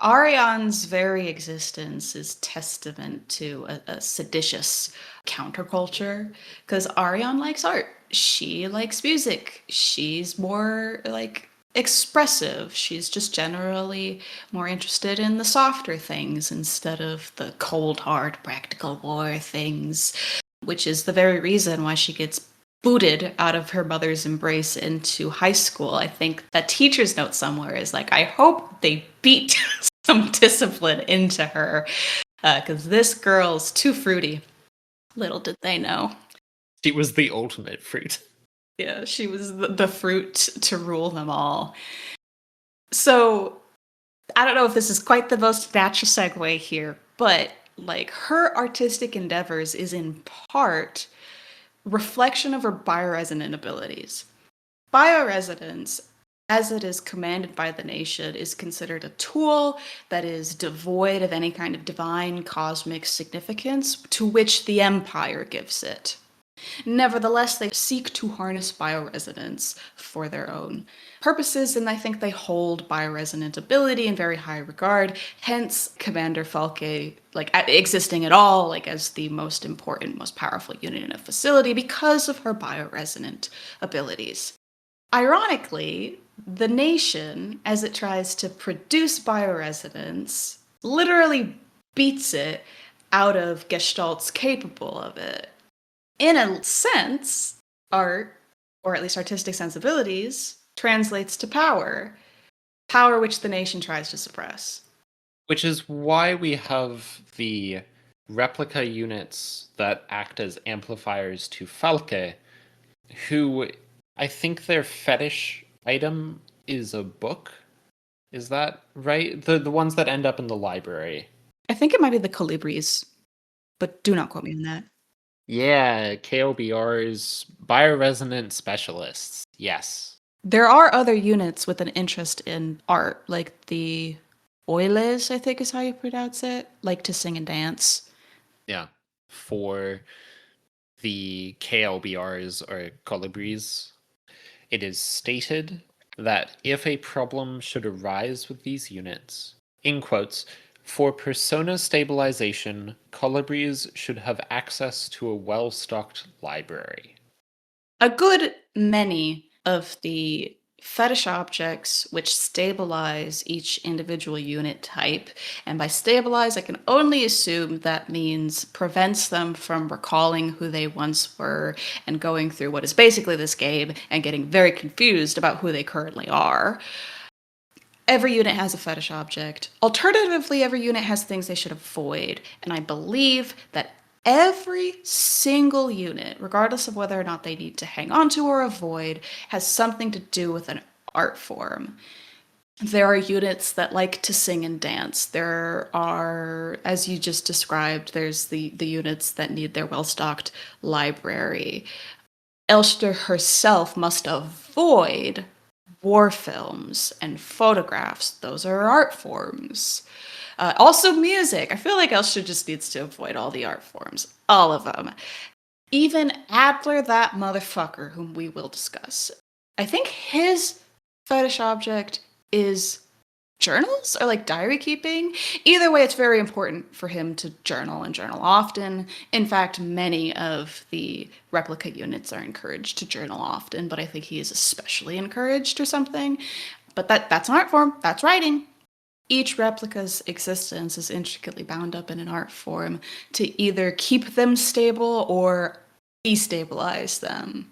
Ariane's very existence is testament to a seditious counterculture, because Ariane likes art. She likes music. She's more, like, expressive. She's just generally more interested in the softer things instead of the cold, hard, practical war things, which is the very reason why she gets booted out of her mother's embrace into high school. I think that teacher's note somewhere is like, I hope they beat some discipline into her, because this girl's too fruity. Little did they know. She was the ultimate fruit. Yeah, she was the fruit to rule them all. So, I don't know if this is quite the most natural segue here, but like her artistic endeavors is in part reflection of her bioresonant abilities. Bioresonance, as it is commanded by the nation, is considered a tool that is devoid of any kind of divine cosmic significance to which the Empire gives it. Nevertheless, they seek to harness bioresonance for their own purposes, and I think they hold bioresonant ability in very high regard. Hence, Commander Falke, like, existing at all, like, as the most important, most powerful unit in a facility because of her bioresonant abilities. Ironically, the nation, as it tries to produce bioresonance, literally beats it out of gestalts capable of it. In a sense, art, or at least artistic sensibilities, translates to power. Power which the nation tries to suppress. Which is why we have the replica units that act as amplifiers to Falke, who I think their fetish item is a book. Is that right? The ones that end up in the library. I think it might be the Colibris, but do not quote me on that. Yeah, KOBR's bioresonant specialists. Yes. There are other units with an interest in art, like the Oiles, I think is how you pronounce it, like to sing and dance. Yeah. For the KLBRs or colibris, it is stated that if a problem should arise with these units, in quotes, for persona stabilization, colibris should have access to a well stocked library. A good many of the fetish objects which stabilize each individual unit type, and by stabilize, I can only assume that means prevents them from recalling who they once were and going through what is basically this game and getting very confused about who they currently are. Every unit has a fetish object. Alternatively, every unit has things they should avoid. And I believe that every single unit, regardless of whether or not they need to hang on to or avoid, has something to do with an art form. There are units that like to sing and dance. There are, as you just described, there's the units that need their well-stocked library. Elster herself must avoid war films and photographs. Those are art forms. Also, music. I feel like Elster just needs to avoid all the art forms. All of them. Even Adler, that motherfucker, whom we will discuss. I think his fetish object is journals or like diary keeping. Either way, it's very important for him to journal and journal often. In fact, many of the replica units are encouraged to journal often, but I think he is especially encouraged or something. But that's an art form, that's writing. Each replica's existence is intricately bound up in an art form to either keep them stable or destabilize them.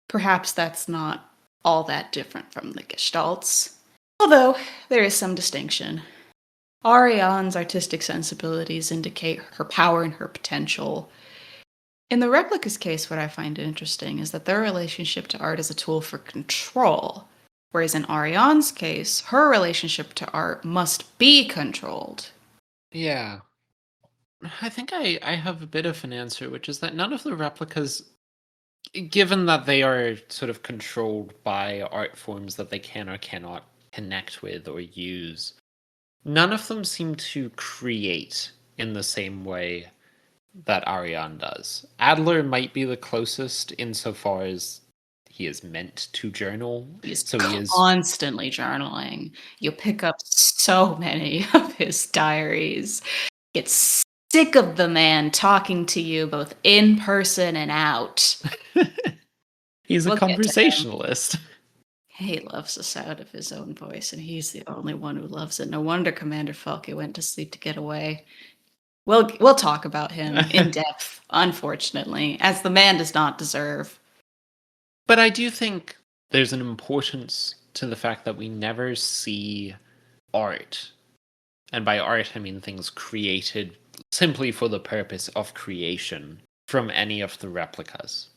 Perhaps that's not all that different from the Gestalts. Although, there is some distinction. Ariane's artistic sensibilities indicate her power and her potential. In the replica's case, what I find interesting is that their relationship to art is a tool for control, whereas in Ariane's case, her relationship to art must be controlled. Yeah. I think I have a bit of an answer, which is that none of the replicas, given that they are sort of controlled by art forms that they can or cannot connect with or use, none of them seem to create in the same way that Ariane does. Adler might be the closest insofar as he is meant to journal. He's So he is. constantly journaling. You pick up so many of his diaries. Get sick of the man talking to you both in person and out. He's a We'll get to him. conversationalist. He loves the sound of his own voice, and he's the only one who loves it. No wonder Commander Falke went to sleep to get away. We'll talk about him in depth, unfortunately, as the man does not deserve. But I do think there's an importance to the fact that we never see art. And by art, I mean things created simply for the purpose of creation from any of the replicas.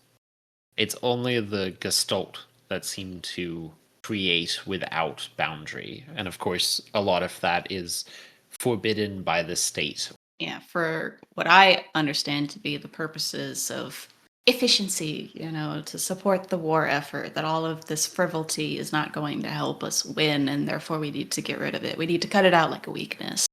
It's only the Gestalt that seem to create without boundary. And of course, a lot of that is forbidden by the state. Yeah, for what I understand to be the purposes of efficiency, to support the war effort, that all of this frivolity is not going to help us win, and therefore we need to get rid of it. We need to cut it out like a weakness.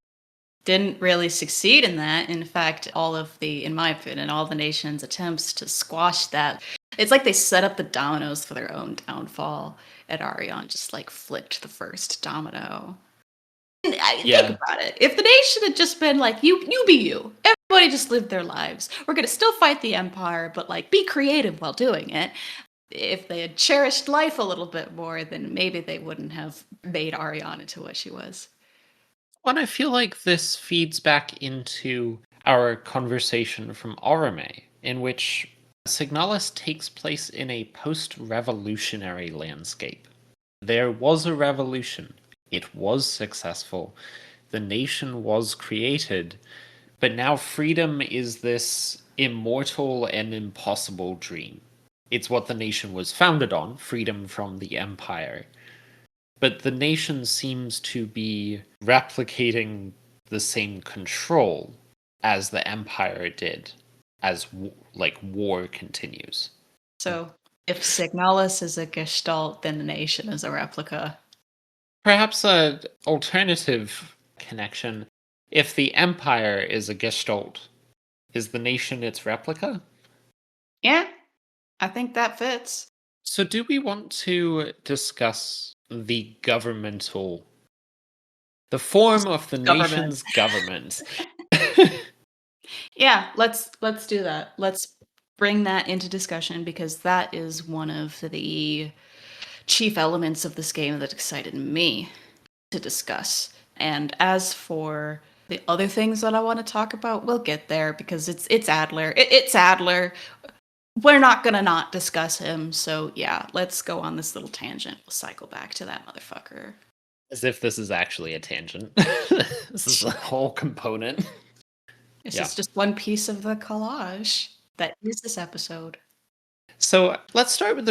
Didn't really succeed in that. In fact, in my opinion, all the nation's attempts to squash that, it's like they set up the dominoes for their own downfall, and Ariane just like flipped the first domino. Yeah. Think about it. If the nation had just been like, you be you. Everybody just lived their lives. We're going to still fight the Empire, but like be creative while doing it. If they had cherished life a little bit more, then maybe they wouldn't have made Ariane into what she was. And I feel like this feeds back into our conversation from Orome, in which Signalis takes place in a post-revolutionary landscape. There was a revolution. It was successful. the nation was created, but now freedom is this immortal and impossible dream. It's what the nation was founded on, freedom from the empire. But the nation seems to be replicating the same control as the empire did, as war continues. So if Signalis is a gestalt, then the nation is a replica. Perhaps an alternative connection. If the empire is a gestalt, is the nation its replica? Yeah, I think that fits. So, do we want to discuss the form of the Government. nation's government? Yeah, let's do that. Let's bring that into discussion because that is one of the chief elements of this game that excited me to discuss. And as for the other things that I want to talk about, we'll get there because it's Adler. It's Adler. We're not gonna not discuss him. So yeah, let's go on this little tangent. We'll cycle back to that motherfucker. As if this is actually a tangent. This is a whole component. This Yeah. is just one piece of the collage that is this episode. So let's start with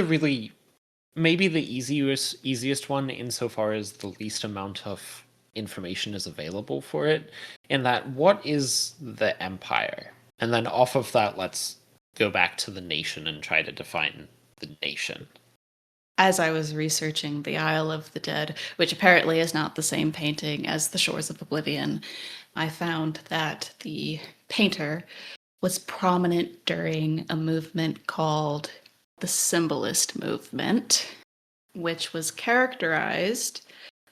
maybe the easiest one insofar as the least amount of information is available for it. In that, what is the empire? And then off of that, let's go back to the nation and try to define the nation. As I was researching the Isle of the Dead, which apparently is not the same painting as the Shores of Oblivion, I found that the painter was prominent during a movement called the Symbolist movement, which was characterized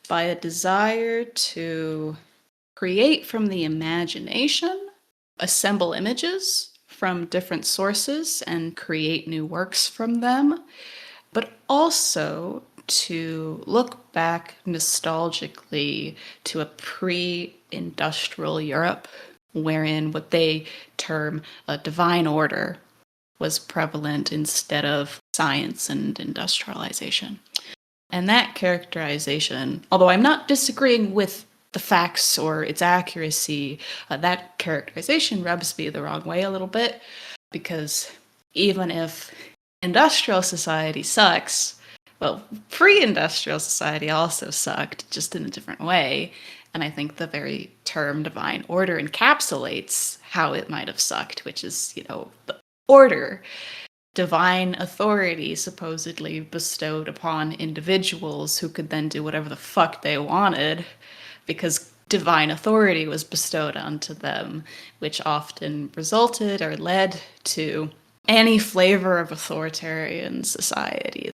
by a desire to create from the imagination, assemble images from different sources and create new works from them, but also to look back nostalgically to a pre-industrial Europe, wherein what they term a divine order was prevalent instead of science and industrialization. And that characterization, although I'm not disagreeing with the facts or its accuracy, that characterization rubs me the wrong way a little bit, because even if industrial society sucks, well, pre-industrial society also sucked, just in a different way. And I think the very term divine order encapsulates how it might have sucked, which is, the order, divine authority supposedly bestowed upon individuals who could then do whatever the fuck they wanted because divine authority was bestowed onto them, which often resulted or led to any flavor of authoritarian society,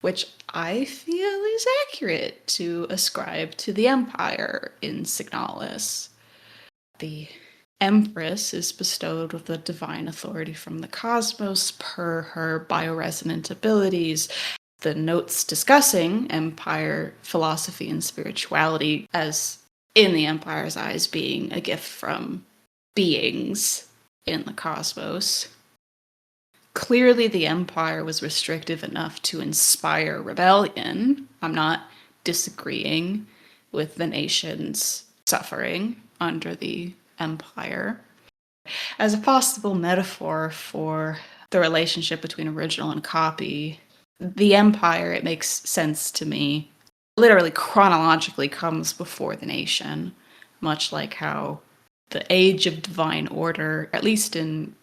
which I feel is accurate to ascribe to the Empire in Signalis. The Empress is bestowed with the divine authority from the cosmos per her bioresonant abilities. The notes discussing Empire philosophy and spirituality as, in the Empire's eyes, being a gift from beings in the cosmos. Clearly, the Empire was restrictive enough to inspire rebellion. I'm not disagreeing with the nation's suffering under the Empire. As a possible metaphor for the relationship between original and copy, the Empire, it makes sense to me, literally chronologically comes before the nation, much like how the age of divine order, at least in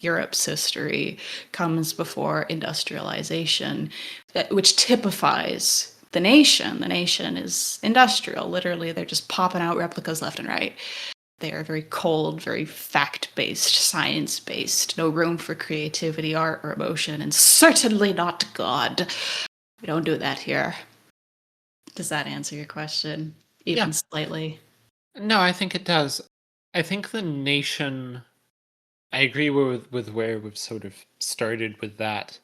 Europe's history, comes before industrialization, which typifies the nation. The nation is industrial. Literally, they're just popping out replicas left and right. They are very cold, very fact-based, science-based, no room for creativity, art, or emotion, and certainly not God. We don't do that here. Does that answer your question? Even slightly? No, I think it does. I think the nation, I agree with where we've sort of started with that.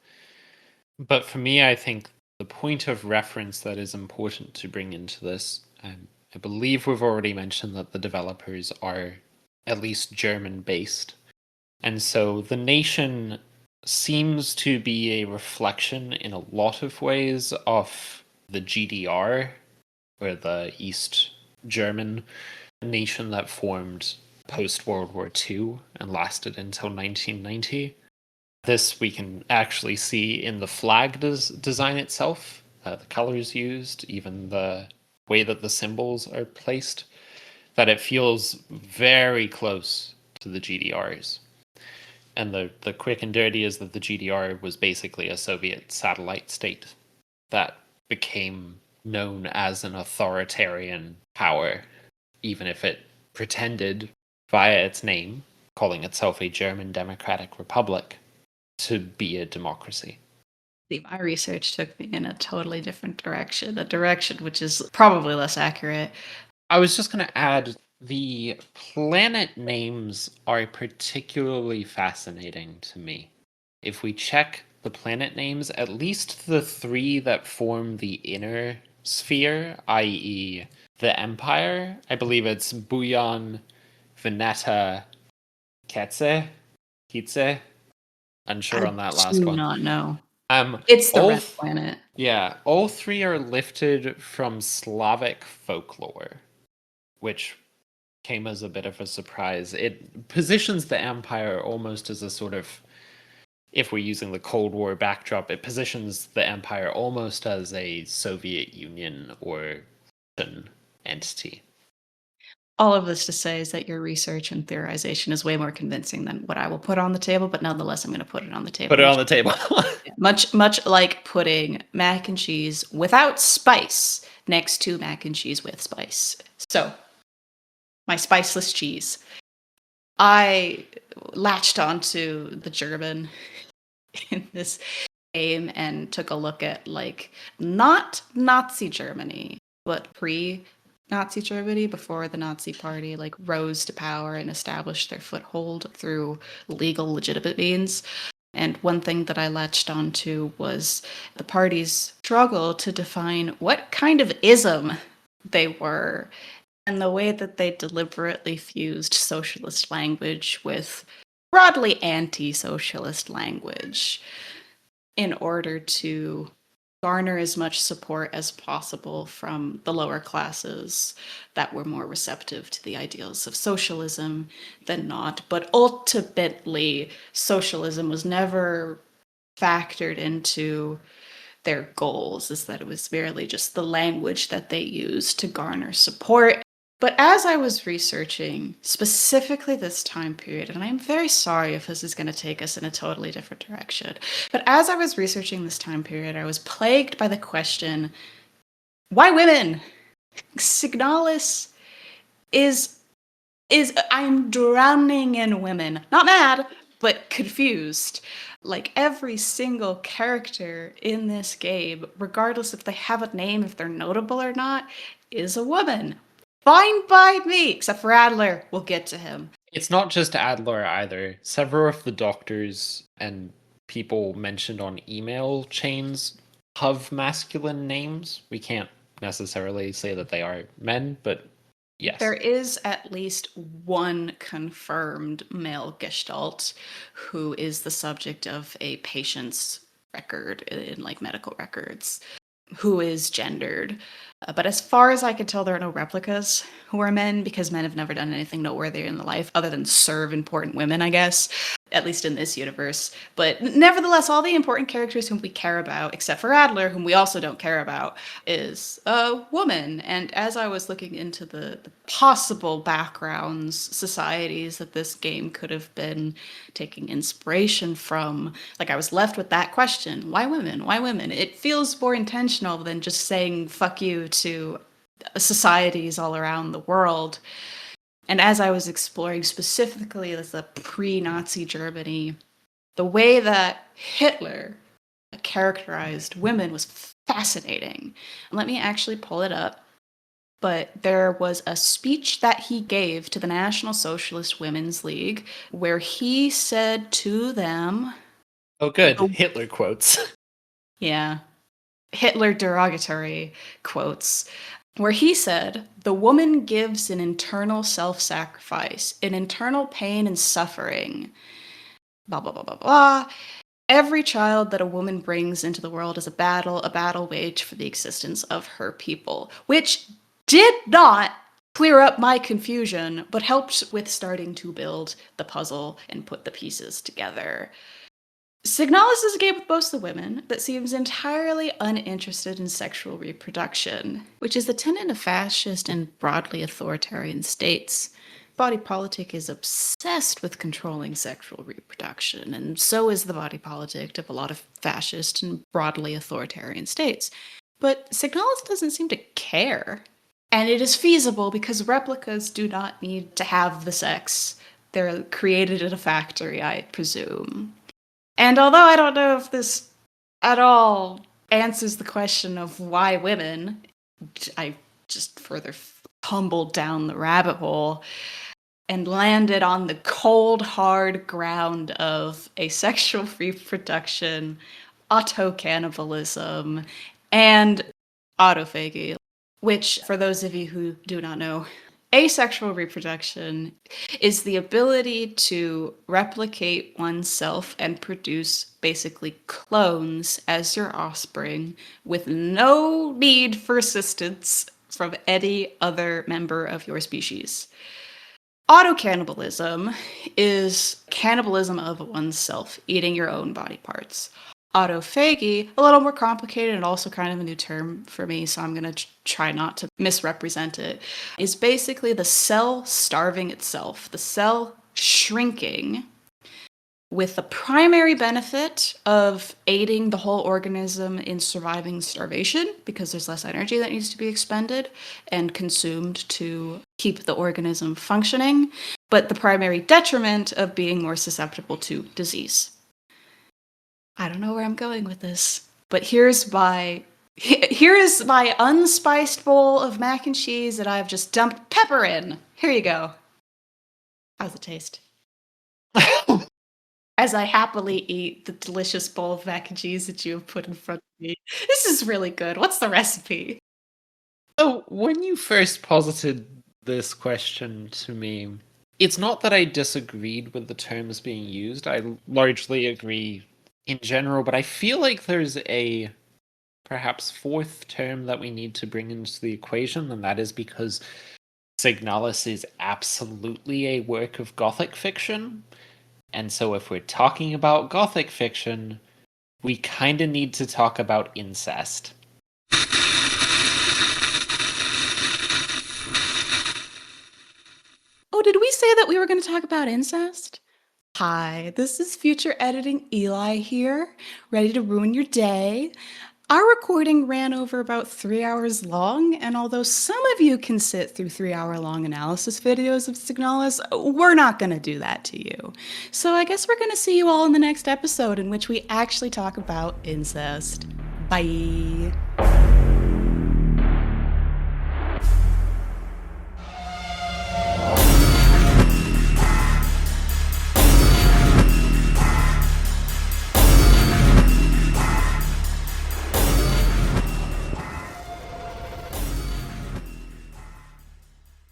But for me, I think the point of reference that is important to bring into this, I believe we've already mentioned that the developers are at least German based. And so the nation seems to be a reflection in a lot of ways of the GDR, or the East German nation that formed post-World War II and lasted until 1990. This we can actually see in the flag design itself, the colors used, even the way that the symbols are placed, that it feels very close to the GDRs. And the quick and dirty is that the GDR was basically a Soviet satellite state that became known as an authoritarian power, even if it pretended via its name, calling itself a German Democratic Republic, to be a democracy. My research took me in a totally different direction, a direction which is probably less accurate. I was just going to add the planet names are particularly fascinating to me. If we check the planet names, at least the three that form the inner sphere, i.e., the Empire, I believe it's Buyan, Veneta, Kitse. Unsure on that last Do one. not know. It's the red planet. Yeah, all three are lifted from Slavic folklore, which came as a bit of a surprise. It positions the Empire almost as a sort of, if we're using the Cold War backdrop, it positions the Empire almost as a Soviet Union or Russian entity. All of this to say is that your research and theorization is way more convincing than what I will put on the table, but nonetheless, I'm going to put it on the table. Put it on the table. Much like putting mac and cheese without spice next to mac and cheese with spice. So, my spiceless cheese. I latched onto the German in this game and took a look at, like, not Nazi Germany, but Nazi Germany, before the Nazi Party like rose to power and established their foothold through legal, legitimate means. And one thing that I latched onto was the party's struggle to define what kind of ism they were, and the way that they deliberately fused socialist language with broadly anti-socialist language in order to garner as much support as possible from the lower classes that were more receptive to the ideals of socialism than not. But ultimately, socialism was never factored into their goals, is that it was merely just the language that they used to garner support. But as I was researching specifically this time period, and I'm very sorry if this is going to take us in a totally different direction, but as I was researching this time period, I was plagued by the question, why women? Signalis is I'm drowning in women. Not mad, but confused. Like every single character in this game, regardless if they have a name, if they're notable or not, is a woman. Fine by me, except for Adler. We'll get to him. It's not just Adler either. Several of the doctors and people mentioned on email chains have masculine names. We can't necessarily say that they are men, but yes. There is at least one confirmed male gestalt who is the subject of a patient's record in like medical records, who is gendered. But as far as I can tell, there are no replicas who are men, because men have never done anything noteworthy in the life other than serve important women, I guess, at least in this universe. But nevertheless, all the important characters whom we care about, except for Adler, whom we also don't care about, is a woman. And as I was looking into the possible backgrounds, societies that this game could have been taking inspiration from, like I was left with that question, why women? Why women? It feels more intentional than just saying fuck you to societies all around the world. And as I was exploring specifically as the pre-Nazi Germany, the way that Hitler characterized women was fascinating. And let me actually pull it up. But there was a speech that he gave to the National Socialist Women's League where he said to them... Oh, good. Hitler quotes. Yeah. Hitler derogatory quotes, where he said, "The woman gives an internal self-sacrifice, an internal pain and suffering, blah, blah, blah, blah, blah. Every child that a woman brings into the world is a battle waged for the existence of her people," which did not clear up my confusion, but helped with starting to build the puzzle and put the pieces together. Signalis is a game with most of the women that seems entirely uninterested in sexual reproduction, which is the tenet of fascist and broadly authoritarian states. Body politic is obsessed with controlling sexual reproduction, and so is the body politic of a lot of fascist and broadly authoritarian states. But Signalis doesn't seem to care. And it is feasible because replicas do not need to have the sex. They're created in a factory, I presume. And although I don't know if this at all answers the question of why women, I just further tumbled down the rabbit hole and landed on the cold, hard ground of asexual reproduction, autocannibalism, and autophagy, which, for those of you who do not know, asexual reproduction is the ability to replicate oneself and produce basically clones as your offspring with no need for assistance from any other member of your species. Autocannibalism is cannibalism of oneself, eating your own body parts. Autophagy, a little more complicated and also kind of a new term for me, so I'm going to try not to misrepresent it, is basically the cell starving itself, the cell shrinking with the primary benefit of aiding the whole organism in surviving starvation because there's less energy that needs to be expended and consumed to keep the organism functioning, but the primary detriment of being more susceptible to disease. I don't know where I'm going with this, but here is my unspiced bowl of mac and cheese that I've just dumped pepper in. Here you go. How's it taste? As I happily eat the delicious bowl of mac and cheese that you have put in front of me. This is really good. What's the recipe? So, when you first posited this question to me, it's not that I disagreed with the terms being used. I largely agree in general, but I feel like there's a perhaps fourth term that we need to bring into the equation, and that is because Signalis is absolutely a work of Gothic fiction. And so if we're talking about Gothic fiction, we kind of need to talk about incest. Oh, did we say that we were going to talk about incest? Hi, this is future editing Eli here, ready to ruin your day. Our recording ran over about 3 hours long, and although some of you can sit through 3-hour-long analysis videos of Signalis, we're not going to do that to you. So I guess we're going to see you all in the next episode in which we actually talk about incest. Bye!